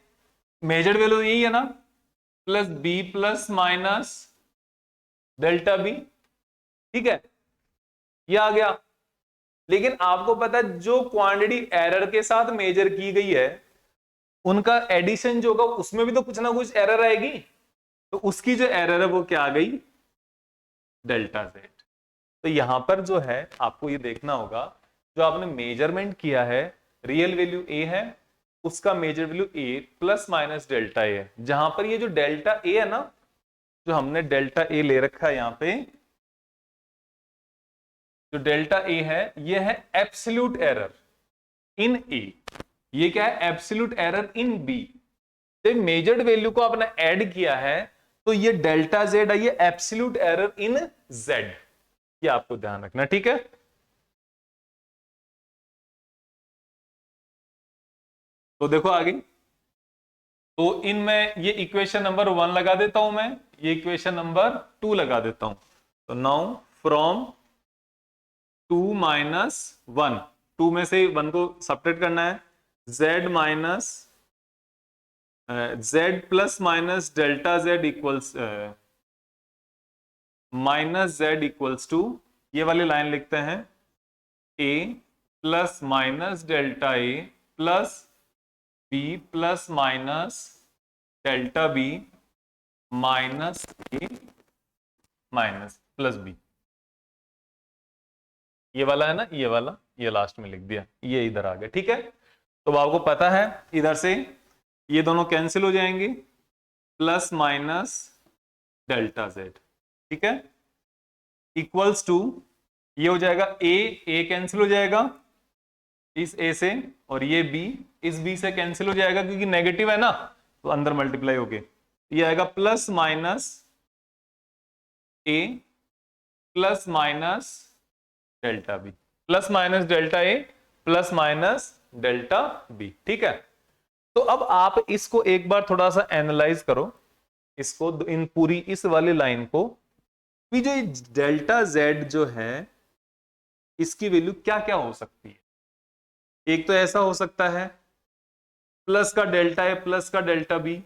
मेजर्ड वैल्यू यही है ना, plus B plus minus delta B, ठीक है, ये आ गया। लेकिन आपको पता है जो क्वांटिटी एरर के साथ मेजर की गई है उनका एडिशन जो होगा उसमें भी तो कुछ ना कुछ एरर आएगी, तो उसकी जो एरर है वो क्या आ गई? Delta Z. तो यहां पर जो है आपको ये देखना होगा, जो आपने मेजरमेंट किया है रियल वैल्यू ए है, उसका major value A plus minus delta A है। जहां पर ये जो डेल्टा ए है ना, जो हमने डेल्टा ए ले रखा है यहां पे, जो डेल्टा ए है ये है एब्सोल्यूट एरर इन ए, ये क्या है? Absolute error in B. जब मेजर्ड वैल्यू को आपने ऐड किया है तो ये डेल्टा जेड है, ये एब्सोल्यूट एरर इन जेड, ये आपको ध्यान रखना, ठीक है। तो देखो आगे, तो इनमें ये इक्वेशन नंबर 1 लगा देता हूं मैं, ये इक्वेशन नंबर 2 लगा देता हूं। तो नाउ फ्रॉम 2 माइनस 1, 2 में से 1 को सब्ट्रैक्ट करना है, z minus z plus minus delta z equals minus z equals to, ये वाली लाइन लिखते हैं, a plus minus delta a plus b plus minus delta b minus a minus plus b। ये वाला है ना, ये वाला, ये लास्ट में लिख दिया, ये इधर आ गया। ठीक है, तो आपको पता है इधर से ये दोनों कैंसिल हो जाएंगे, प्लस माइनस डेल्टा z। ठीक है, इक्वल्स टू, ये हो जाएगा a कैंसिल हो जाएगा इस a से, और ये b इस b से कैंसिल हो जाएगा क्योंकि नेगेटिव है ना, तो अंदर मल्टीप्लाई हो गए, ये आएगा plus minus a plus minus delta b, plus minus delta a plus minus delta b। ठीक है, तो अब आप इसको एक बार थोड़ा सा एनालाइज करो, इसको, इन पूरी इस वाली लाइन को, कि जो डेल्टा z जो है इसकी वैल्यू क्या क्या हो सकती है। एक तो ऐसा हो सकता है प्लस का डेल्टा a प्लस का डेल्टा b,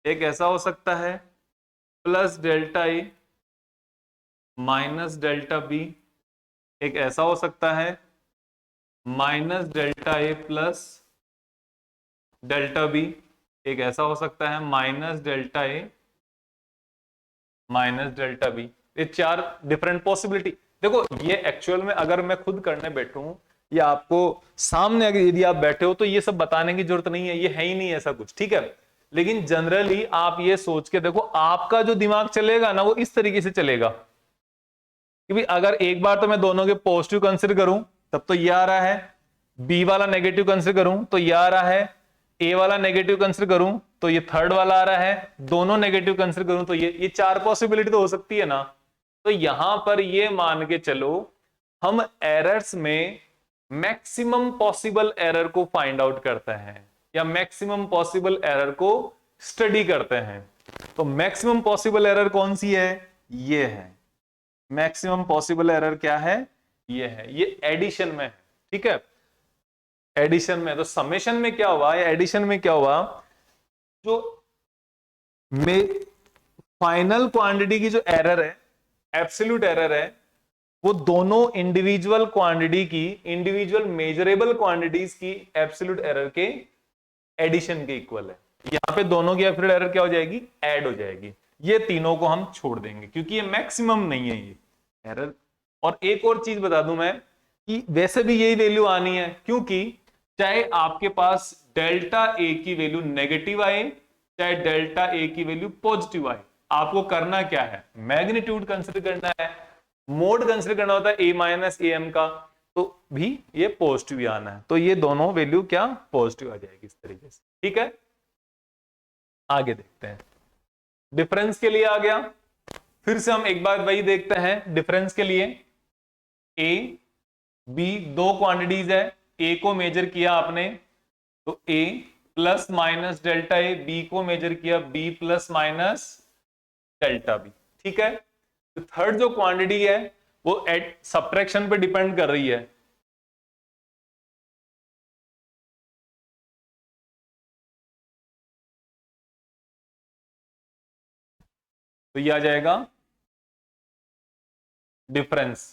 एक ऐसा हो सकता है plus delta a minus delta b, एक ऐसा हो सकता है minus delta a plus delta b, एक ऐसा हो सकता है minus delta a minus delta b। ये 4 डिफरेंट पॉसिबिलिटी। देखो ये एक्चुअल में अगर मैं खुद करने बैठूं या आपको सामने अगर यदि आप बैठे हो तो ये सब बताने की जरूरत नहीं है, ये है ही नहीं ऐसा कुछ। ठीक है, लेकिन जनरली आप ये सोच के देखो, आपका जो दिमाग चलेगा ना वो इस तरीके से चलेगा कि भाई अगर एक बार तो मैं दोनों के पॉजिटिव कंसिडर करूं तब तो ये आ रहा है, बी वाला नेगेटिव कंसिडर करूं तो ये आ रहा है, ए वाला नेगेटिव कंसिडर करूं तो ये थर्ड वाला आ रहा है, दोनों नेगेटिव कंसिडर करूं तो ये 4 पॉसिबिलिटी तो हो सकती है ना। तो यहां पर ये मान के चलो हम एरर्स में मैक्सिमम पॉसिबल एरर को फाइंड आउट करते हैं या मैक्सिमम पॉसिबल एरर को स्टडी करते हैं। तो मैक्सिमम पॉसिबल एरर कौन सी है, ये है मैक्सिमम पॉसिबल एरर। क्या है, ये है, ये एडिशन में है। ठीक है, एडिशन में। तो समेशन में क्या हुआ या एडिशन में क्या हुआ, जो फाइनल क्वांटिटी की जो एरर है, एब्सोल्यूट एरर है, वो दोनों इंडिविजुअल क्वांटिटी की, इंडिविजुअल मेजरेबल क्वांटिटीज की एब्सोल्यूट एरर के एडिशन के इक्वल है। यहां पे दोनों की एब्सोल्यूट एरर क्या हो जाएगी, ऐड हो जाएगी। ये तीनों को हम छोड़ देंगे क्योंकि ये मैक्सिमम नहीं है ये एरर। और एक और चीज बता दूं मैं कि वैसे भी यही वैल्यू आनी है, क्योंकि चाहे आपके पास डेल्टा ए की वैल्यू नेगेटिव आए चाहे डेल्टा ए की वैल्यू पॉजिटिव आए, आपको करना क्या है, मैग्नीट्यूड कंसिडर करना है, मोड कंसिडर करना होता है ए माइनस ए एम का, तो भी ये पॉजिटिव ही आना है। तो ये दोनों वैल्यू क्या पॉजिटिव आ जाएगी इस तरीके से। ठीक है, आगे देखते हैं। डिफरेंस के लिए आ गया, फिर से हम एक बार वही देखते हैं। डिफरेंस के लिए ए बी दो क्वांटिटीज है, ए को मेजर किया आपने तो A plus minus delta A, B को मेजर किया B plus minus delta B. ठीक है, तो थर्ड जो क्वांटिटी है वो एट सब्ट्रैक्शन पे डिपेंड कर रही है। तो ये आ जाएगा डिफरेंस।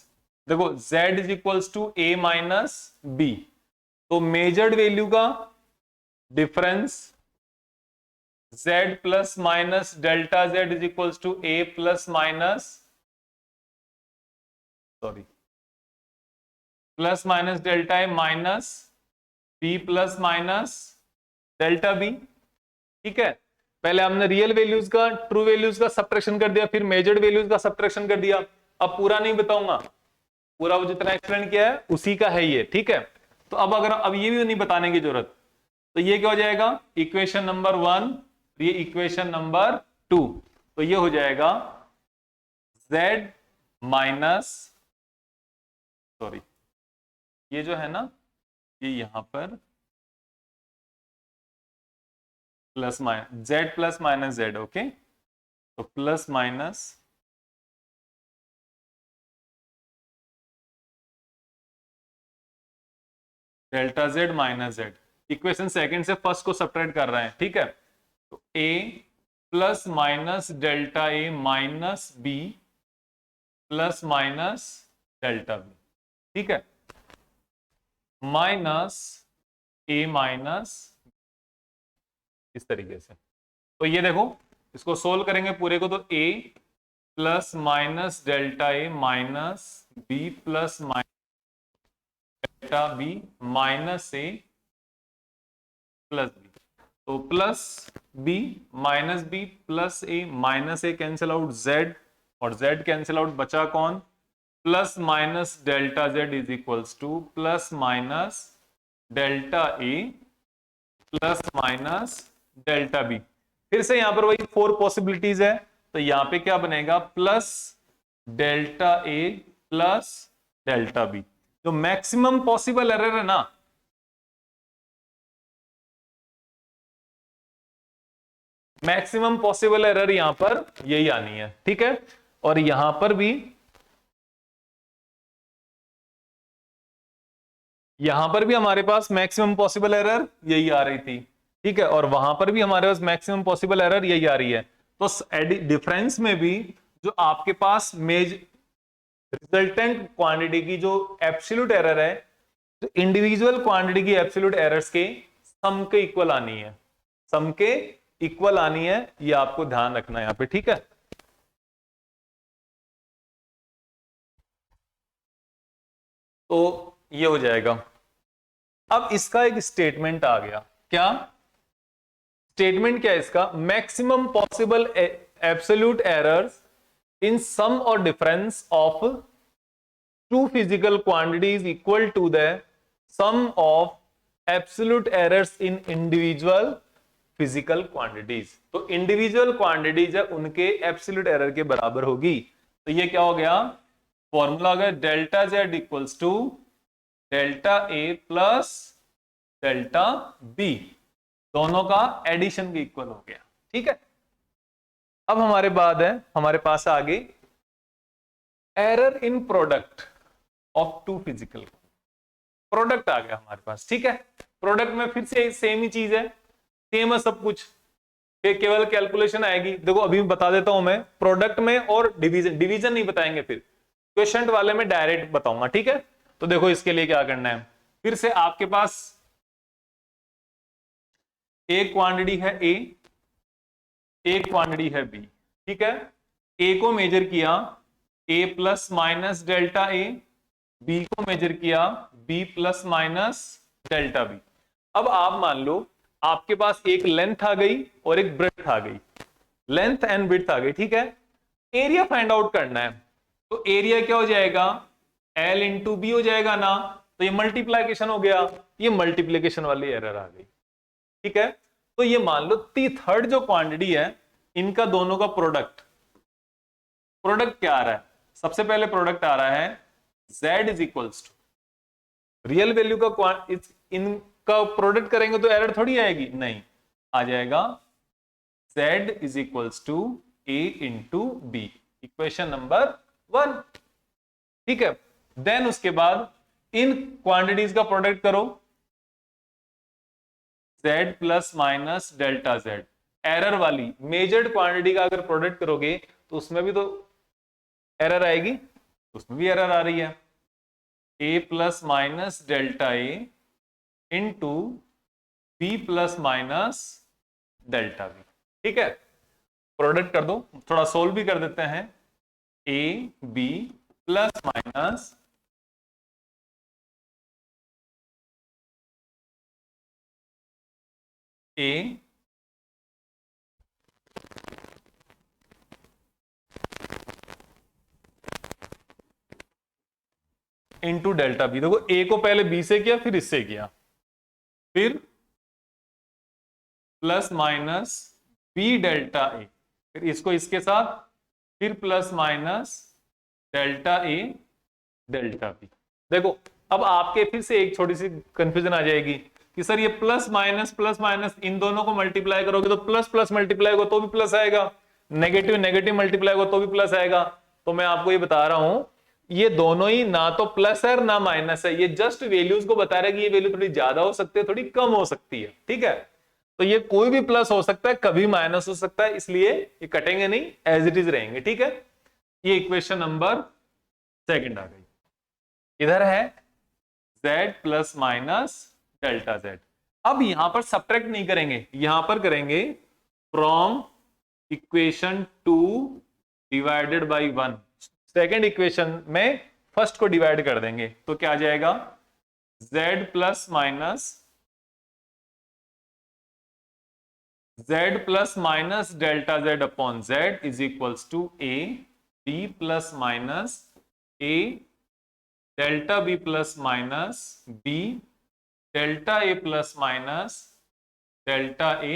देखो z is equals to a minus B, तो मेजर्ड वैल्यू का difference z plus minus delta z is equals to a plus minus, sorry, plus minus delta a minus b plus minus delta b। ठीक है, पहले हमने real values का, true values का subtraction कर दिया, फिर मेजर्ड वैल्यूज का सब्ट्रैक्शन कर दिया। अब पूरा नहीं बताऊंगा, पूरा वो जितना एक्सप्लेन किया है उसी का है ये। ठीक है, तो अब अगर अब ये भी नहीं बताने की जरूरत, तो ये क्या हो जाएगा, इक्वेशन नंबर 1, ये इक्वेशन नंबर 2। तो ये हो जाएगा z माइनस, सॉरी, ये जो है ना, ये यहां पर plus minus Z plus minus Z, okay, तो plus minus delta Z minus Z. Equation second से फर्स्ट को सब्ट्रैक्ट कर रहे हैं, ठीक है। तो A plus minus delta A minus B plus minus delta B, ठीक है, माइनस ए माइनस, इस तरीके से। तो ये देखो, इसको सोल्व करेंगे पूरे को, तो A plus minus delta A minus B plus minus delta B minus A plus B. तो plus B minus B plus A minus A cancel out, Z और जेड कैंसिल आउट, बचा कौन, plus minus delta Z is equals to plus minus delta A plus minus delta B. फिर से यहां पर वही 4 possibilities है, तो यहां पे क्या बनेगा, plus delta A plus delta B. जो मैक्सिमम पॉसिबल एरर है ना, मैक्सिमम पॉसिबल एरर यहां पर यही आनी है, ठीक है। और यहां पर भी, यहां पर भी हमारे पास मैक्सिमम पॉसिबल एरर यही आ रही थी, ठीक है, और वहां पर भी हमारे पास मैक्सिमम पॉसिबल एरर यही आ रही है। तो डिफरेंस में भी जो आपके पास रिजल्टेंट क्वांटिटी की जो एब्सोल्यूट एरर है, तो इंडिविजुअल क्वांटिटी की एब्सोल्यूट एरर्स के सम के इक्वल आनी है, सम के इक्वल आनी है, ये आपको ध्यान रखना है यहां पे, ठीक है। तो ये हो जाएगा। अब इसका एक स्टेटमेंट आ गया, क्या स्टेटमेंट क्या है इसका, maximum possible absolute errors in sum और difference of two physical quantities equal to the sum of absolute errors in individual physical quantities. तो इंडिविजुअल क्वांटिटीज है उनके एब्सोल्यूट एरर के बराबर होगी। तो ये क्या हो गया, फॉर्मूला हो गया delta Z equals to delta A plus delta B, दोनों का एडिशन भी इक्वल हो गया, ठीक है। अब हमारे पास आगे error in product of two physical, product आ गया हमारे पास, ठीक है। प्रोडक्ट में फिर से सेम ही चीज है, सेम है सब कुछ, फिर केवल कैलकुलेशन आएगी। देखो अभी बता देता हूं मैं, प्रोडक्ट में और डिवीजन नहीं बताएंगे, फिर क्वेश्चन वाले में डायरेक्ट बताऊंगा, ठीक है। तो देखो इसके लिए क्या करना है, फिर से आपके पास एक क्वांटिटी है ए, एक क्वांटिटी है बी, ठीक है। ए को मेजर किया A plus minus delta A, B को मेजर किया B plus minus delta B. अब आप मान लो आपके पास एक लेंथ आ गई और एक ब्रेड्थ आ गई, लेंथ एंड ब्रेड्थ आ गई, ठीक है। एरिया फाइंड आउट करना है, तो एरिया क्या हो जाएगा, L इंटू बी हो जाएगा ना, तो ये मल्टीप्लीकेशन हो गया, ये मल्टीप्लीकेशन वाली एरर आ गई, ठीक है। तो ये मान लो थर्ड जो क्वांटिटी है, इनका दोनों का प्रोडक्ट, प्रोडक्ट क्या आ रहा है, सबसे पहले प्रोडक्ट आ रहा है z is equals to real value का इनका प्रोडक्ट करेंगे तो एरर थोड़ी आएगी, नहीं, आ जाएगा z is equals to a into B, equation number 1, ठीक है। देन उसके बाद इन क्वांटिटीज का प्रोडक्ट करो, z plus minus delta z, error वाली मेजर्ड क्वांटिटी का अगर प्रोडक्ट करोगे तो उसमें भी तो एरर आएगी, उसमें भी एरर आ रही है, a plus minus delta A into B plus minus delta B, ठीक है। प्रोडक्ट कर दो, थोड़ा सोल्व भी कर देते हैं, a b plus minus a into delta B. देखो ए को पहले बी से किया, फिर इससे किया, फिर प्लस माइनस बी डेल्टा ए, फिर इसको इसके साथ, फिर plus minus delta A delta B. देखो अब आपके फिर से एक छोटी सी कंफ्यूजन आ जाएगी कि सर ये प्लस माइनस इन दोनों को मल्टीप्लाई करोगे तो प्लस प्लस मल्टीप्लाई होगा तो भी प्लस आएगा, नेगेटिव नेगेटिव मल्टीप्लाई होगा तो भी प्लस आएगा। तो मैं आपको ये बता रहा हूं ये दोनों ही ना तो प्लस है ना माइनस है, ये जस्ट वैल्यूज को बता रहा है कि ये वैल्यू थोड़ी ज्यादा हो सकती है थोड़ी कम हो सकती है, ठीक है। तो ये कोई भी प्लस हो सकता है कभी माइनस हो सकता है, इसलिए ये कटेंगे नहीं, एज इट इज रहेंगे, ठीक है। ये इक्वेशन नंबर सेकंड आ गई। इधर है z plus minus delta z। अब यहां पर सब्ट्रैक्ट नहीं करेंगे, यहां पर करेंगे from equation 2 divided by 1। Second equation में फर्स्ट को डिवाइड कर देंगे तो क्या आ जाएगा, z plus minus delta z upon z is equals to a b plus minus a delta b plus minus b delta a plus minus delta a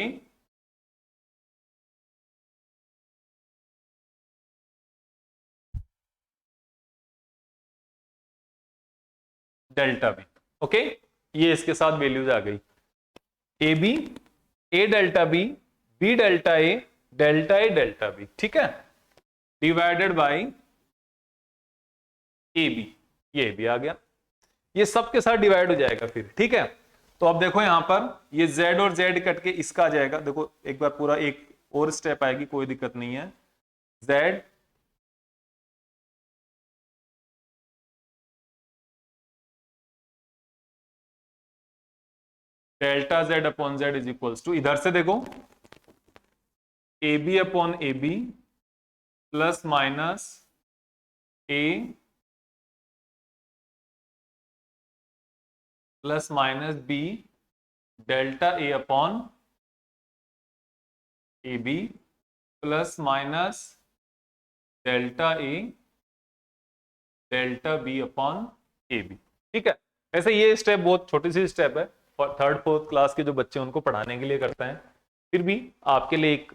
delta B. Okay, ये इसके साथ वैल्यूज आ गई, A B A delta B B delta A delta B, ठीक है, divided by A B, ये भी आ गया, ये सब के साथ डिवाइड हो जाएगा फिर, ठीक है। तो अब देखो यहां पर ये z और z कट के इसका आ जाएगा, देखो एक बार पूरा एक और स्टेप आएगी, कोई दिक्कत नहीं है, z delta z upon z is equals to, इधर से देखो A B upon A B plus minus A plus minus B delta A upon A B plus minus delta A delta B upon A B, ठीक है। वैसे ये step बहुत छोटी सी स्टेप है, थर्ड फोर्थ क्लास के जो बच्चे उनको पढ़ाने के लिए करते हैं, फिर भी आपके लिए एक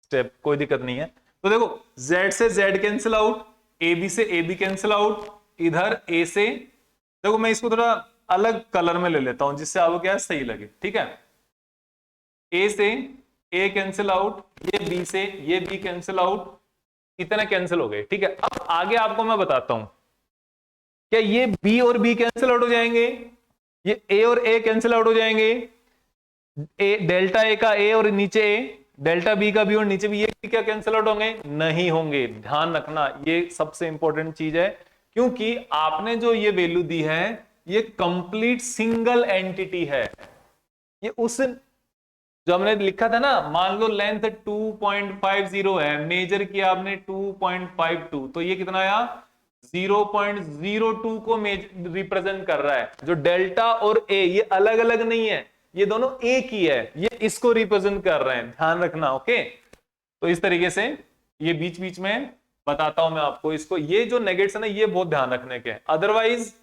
स्टेप, कोई दिक्कत नहीं है। तो देखो z से z cancel out, A B से ए बी कैंसिल आउट, इधर a से, देखो मैं इसको थोड़ा अलग कलर में ले लेता हूं जिससे आपको क्या सही लगे, ठीक है। a से a कैंसिल आउट, ये b से ये b कैंसिल आउट, इतने कैंसिल हो गए, ठीक है। अब आगे आपको मैं बताता हूं, क्या ये b और b कैंसिल आउट हो जाएंगे, ये a और a कैंसिल आउट हो जाएंगे, डेल्टा a का a और नीचे a, डेल्टा b का b और नीचे भी, ये क्या कैंसिल आउट होंगे, नहीं होंगे। ध्यान रखना ये सबसे इंपॉर्टेंट चीज है, क्योंकि आपने जो ये वैल्यू दी है ये कंप्लीट सिंगल एंटिटी है। ये उस जो हमने लिखा था ना, मान लो लेंथ 2.50 है, मेजर किया आपने 2.52, तो ये कितना आया 0.02 को रिप्रेजेंट कर रहा है। जो डेल्टा और ए ये अलग अलग नहीं है, ये दोनों एक ही है, ये इसको रिप्रेजेंट कर रहे हैं, ध्यान रखना। ओके, तो इस तरीके से ये बीच बीच में बताता हूं मैं आपको इसको, ये जो नेगेट्स है ना ये बहुत ध्यान रखने के, अदरवाइज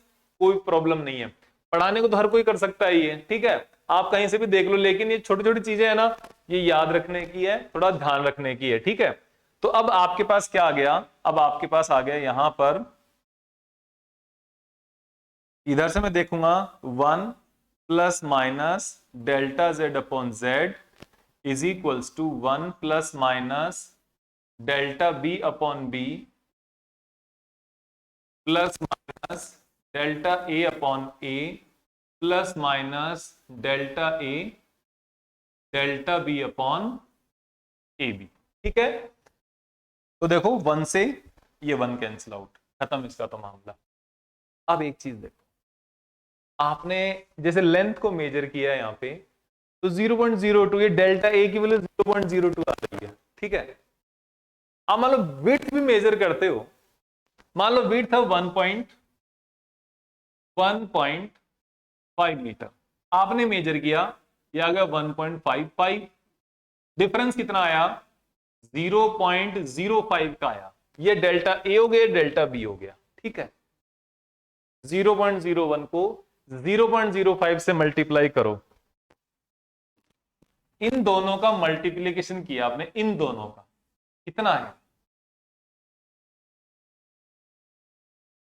कोई प्रॉब्लम नहीं है, पढ़ाने को तो हर कोई कर सकता है ये, ठीक है, आप कहीं से भी देख लो, लेकिन ये छोटी छोटी चीजें है ना, ये याद रखने की है, थोड़ा ध्यान रखने की है, ठीक है। तो अब आपके पास क्या आ गया, अब आपके पास आ गया यहां पर, इधर से मैं देखूंगा 1 plus minus delta z upon z is equals to 1 plus minus delta b upon b plus minus delta a upon a plus minus delta a delta b upon A B, ठीक है। तो देखो 1 से ये 1 कैंसिल आउट, खत्म इसका तो मामला। अब एक चीज देखो, आपने जैसे लेंथ को मेजर किया है यहां पे, तो 0.02, ये डेल्टा ए की वैल्यू 0.02 आ रही है, ठीक है। आप मान लो विड्थ भी मेजर करते हो, मान लो विड्थ था 1.5 मीटर, आपने मेजर किया, यह आ गया 1.55, डिफरेंस कितना आया 0.05 का आया, ये डेल्टा ए हो गया, डेल्टा बी हो गया, ठीक है। 0.01 को 0.05 से मल्टीप्लाई करो, इन दोनों का मल्टीप्लीकेशन किया आपने, इन दोनों का कितना है,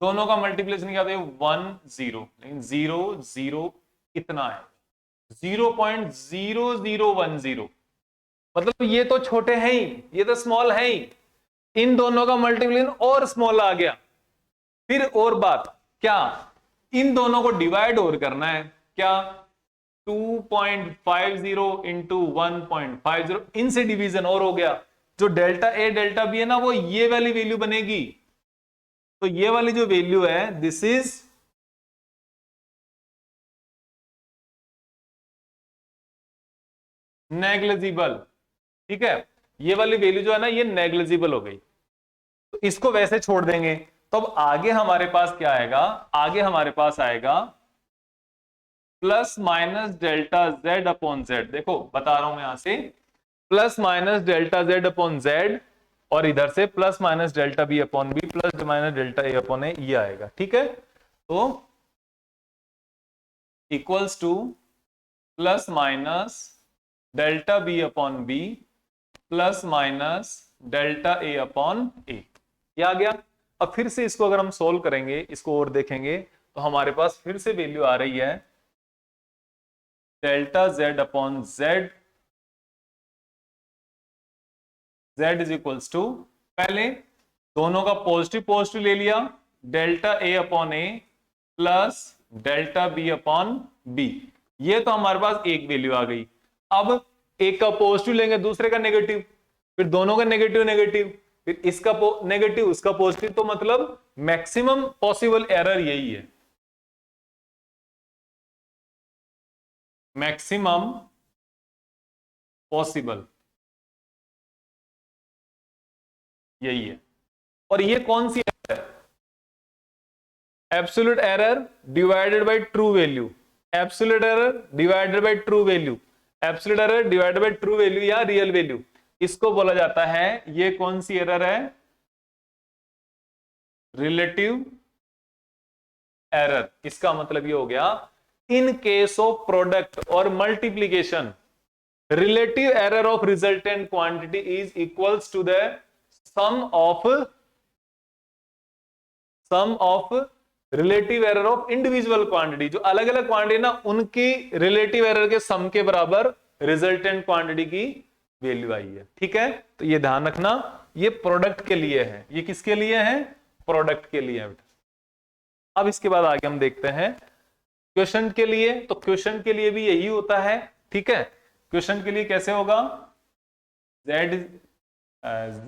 दोनों का मल्टीप्लीकेशन किया था 1 0, लेकिन 0 0 कितना है 0.0010, मतलब ये तो छोटे हैं ही, ये तो स्मॉल है ही, इन दोनों का मल्टीप्लिकेशन और स्मॉल आ गया। फिर और बात क्या, इन दोनों को डिवाइड और करना है क्या, 2.50 इंटू 1.50, इनसे डिवीजन और हो गया। जो डेल्टा ए डेल्टा बी है ना, वो ये वाली वैल्यू बनेगी। तो ये वाली जो वैल्यू है, दिस इज नेग्लिजिबल। ठीक है, ये वाली वैल्यू जो है ना, ये नेग्लिजिबल हो गई, तो इसको वैसे छोड़ देंगे। तो अब आगे हमारे पास क्या आएगा, आगे हमारे पास आएगा plus minus delta z upon z. देखो बता रहा हूं मैं यहां से, plus minus delta z upon z, और इधर से plus minus delta B upon b plus minus delta A upon a, ये आएगा। ठीक है, तो equals to plus minus delta B upon b plus minus delta A upon a, ये आ गया। अब फिर से इसको अगर हम सोल्व करेंगे, इसको और देखेंगे, तो हमारे पास फिर से वैल्यू आ रही है delta z upon z, z is equals to, पहले दोनों का पॉजिटिव पॉजिटिव ले लिया, delta A upon a plus delta B upon b, ये तो हमारे पास एक वैल्यू आ गई। अब एक का पॉजिटिव लेंगे, दूसरे का नेगेटिव, फिर दोनों का नेगेटिव नेगेटिव, फिर इसका नेगेटिव उसका पॉजिटिव, तो मतलब मैक्सिमम पॉसिबल एरर यही है, मैक्सिमम पॉसिबल यही है। और ये कौन सी एरर है, absolute error divided by true value, absolute error divided by true value, absolute error divided by true value या रियल वैल्यू, इसको बोला जाता है, ये कौन सी एरर है, रिलेटिव एरर। इसका मतलब ये हो गया, इन केस ऑफ प्रोडक्ट और multiplication, relative error of resultant quantity is equals to the sum of relative error of individual quantity. जो अलग अलग क्वांटिटी ना, उनकी रिलेटिव एरर के सम के बराबर रिजल्टेंट क्वांटिटी की वैल्यू आई है। ठीक है, तो ये ध्यान रखना, ये प्रोडक्ट के लिए है, ये किसके लिए है, प्रोडक्ट के लिए है। अब इसके बाद आगे हम देखते हैं क्वेश्चन के लिए, तो क्वेश्चन के लिए भी यही होता है। ठीक है, क्वेश्चन के लिए कैसे होगा,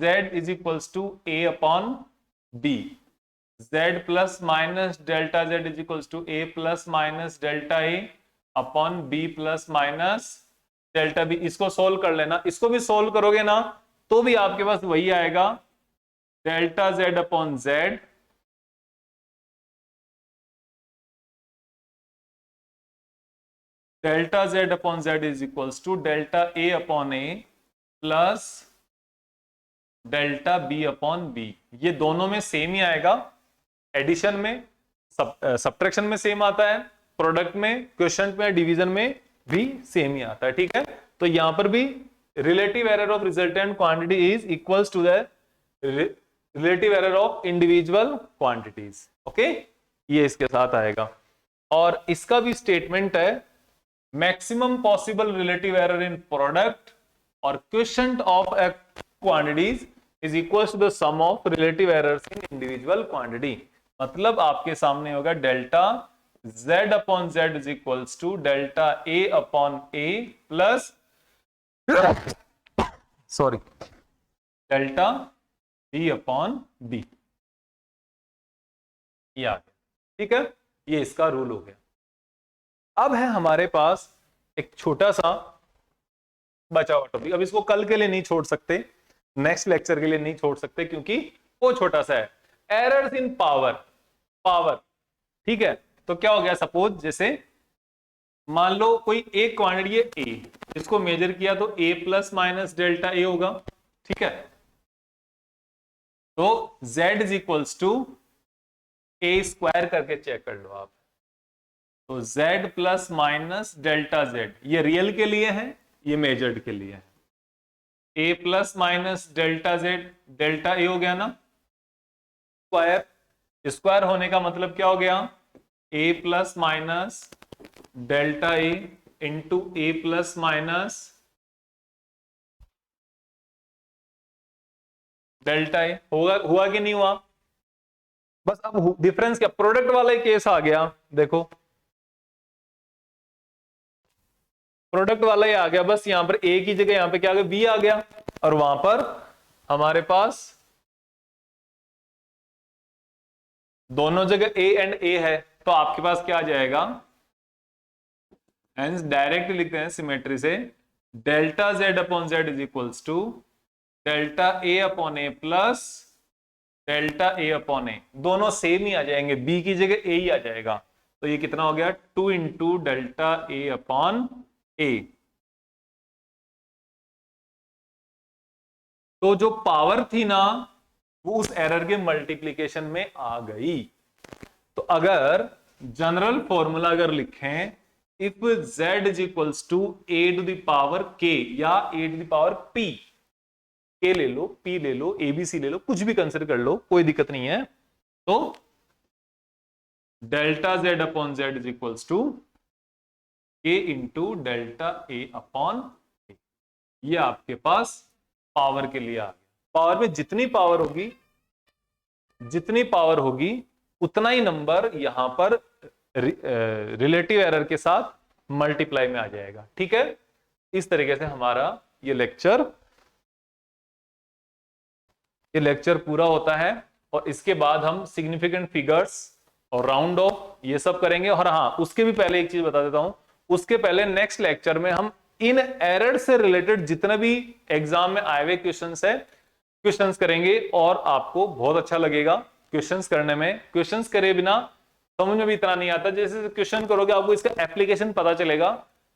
z is equals to a upon b, z plus minus delta z is equals to a plus minus delta a upon b plus minus delta b। इसको सोल्व कर लेना, इसको भी सोल्व करोगे ना तो भी आपके पास वही आएगा, delta z upon z delta z upon z is equals to delta a upon a plus delta b upon b। ये दोनों में सेम ही आएगा, एडिशन में, सब्ट्रैक्शन में सेम आता है, प्रोडक्ट में, क्वेश्चन में, डिवीजन में भी सेम ही आता है। ठीक है, तो यहां पर भी relative error of resultant quantity is equals to the relative error of individual quantities. Okay, ये इसके साथ आएगा। और इसका भी स्टेटमेंट है, maximum possible relative error in product और quotient of quantities is equal to the sum of relative errors in individual quantity. मतलब आपके सामने होगा delta z upon z is equals to delta a upon a plus sorry delta b upon b, ये आ गया। ठीक है, ये इसका रूल हो गया। अब है हमारे पास एक छोटा सा बचा हुआ टॉपिक, अब इसको कल के लिए नहीं छोड़ सकते, नेक्स्ट लेक्चर के लिए नहीं छोड़ सकते, क्योंकि वो छोटा सा है, एरर्स इन पावर। ठीक है, तो क्या हो गया, सपोज जैसे मान लो कोई एक क्वांटिटी है ए, इसको मेजर किया तो a प्लस माइनस डेल्टा ए होगा। ठीक है, तो z is equals to a square करके चेक कर लो आप, तो z plus minus delta z, ये रियल के लिए है, ये मेजर्ड के लिए है, a plus minus delta z, delta a हो गया ना, स्क्वायर, होने का मतलब क्या हो गया, a plus minus delta a into a plus minus delta ए। होगा, हुआ कि नहीं हुआ? बस अब डिफरेंस क्या, प्रोडक्ट वाला ही केस आ गया। देखो प्रोडक्ट वाला ही आ गया, बस यहां पर ए की जगह यहां पे क्या आ गया, बी आ गया, और वहां पर हमारे पास दोनों जगह ए एंड ए है, तो आपके पास क्या आ जाएगा, हेंस डायरेक्ट लिखते हैं सिमेट्री से, delta z upon z is equals to delta A upon a plus delta A upon a. दोनों सेम ही आ जाएंगे, बी की जगह ए ही आ जाएगा, तो ये कितना हो गया, 2 इंटू डेल्टा ए अपॉन ए। तो जो पावर थी ना वो उस एरर के मल्टीप्लीकेशन में आ गई। तो अगर जनरल फॉर्मूला अगर लिखें, if z is equals to a to the power k या a to the power p, k ले लो, p ले लो, abc ले लो, कुछ भी कंसिडर कर लो, कोई दिक्कत नहीं है, तो delta z upon z is equals to k into delta a upon a। ये आपके पास पावर के लिए आ गया। पावर में जितनी पावर होगी उतना ही नंबर यहां पर रिलेटिव एरर के साथ मल्टीप्लाई में आ जाएगा। ठीक है, इस तरीके से हमारा ये लेक्चर पूरा होता है, और इसके बाद हम सिग्निफिकेंट फिगर्स और राउंड ऑफ ये सब करेंगे। और हाँ, उसके भी पहले एक चीज बता देता हूं, उसके पहले नेक्स्ट लेक्चर में हम इन एरर से रिलेटेड जितने भी एग्जाम में आए हुए क्वेश्चंस करेंगे, और आपको बहुत अच्छा लगेगा क्वेश्चंस करने में। क्वेश्चंस करे बिना समझ में भी इतना नहीं आता, जैसे क्वेश्चन करोगे आपको इसका एप्लीकेशन पता चलेगा,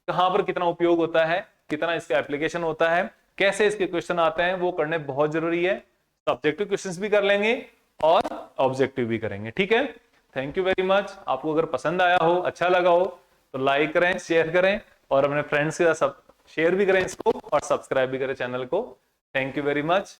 कहां पर कितना उपयोग होता है, कितना इसका एप्लीकेशन होता है, कैसे इसके क्वेश्चन आते हैं, वो करने बहुत जरूरी है। सब्जेक्टिव क्वेश्चंस भी कर लेंगे और ऑब्जेक्टिव भी करेंगे। ठीक है, थैंक यू वेरी मच। आपको अगर पसंद आया हो, अच्छा लगा हो, तो लाइक करें, शेयर करें, और अपने फ्रेंड्स के साथ शेयर भी करें इसको, और सब्सक्राइब भी करें चैनल को। Thank you very much.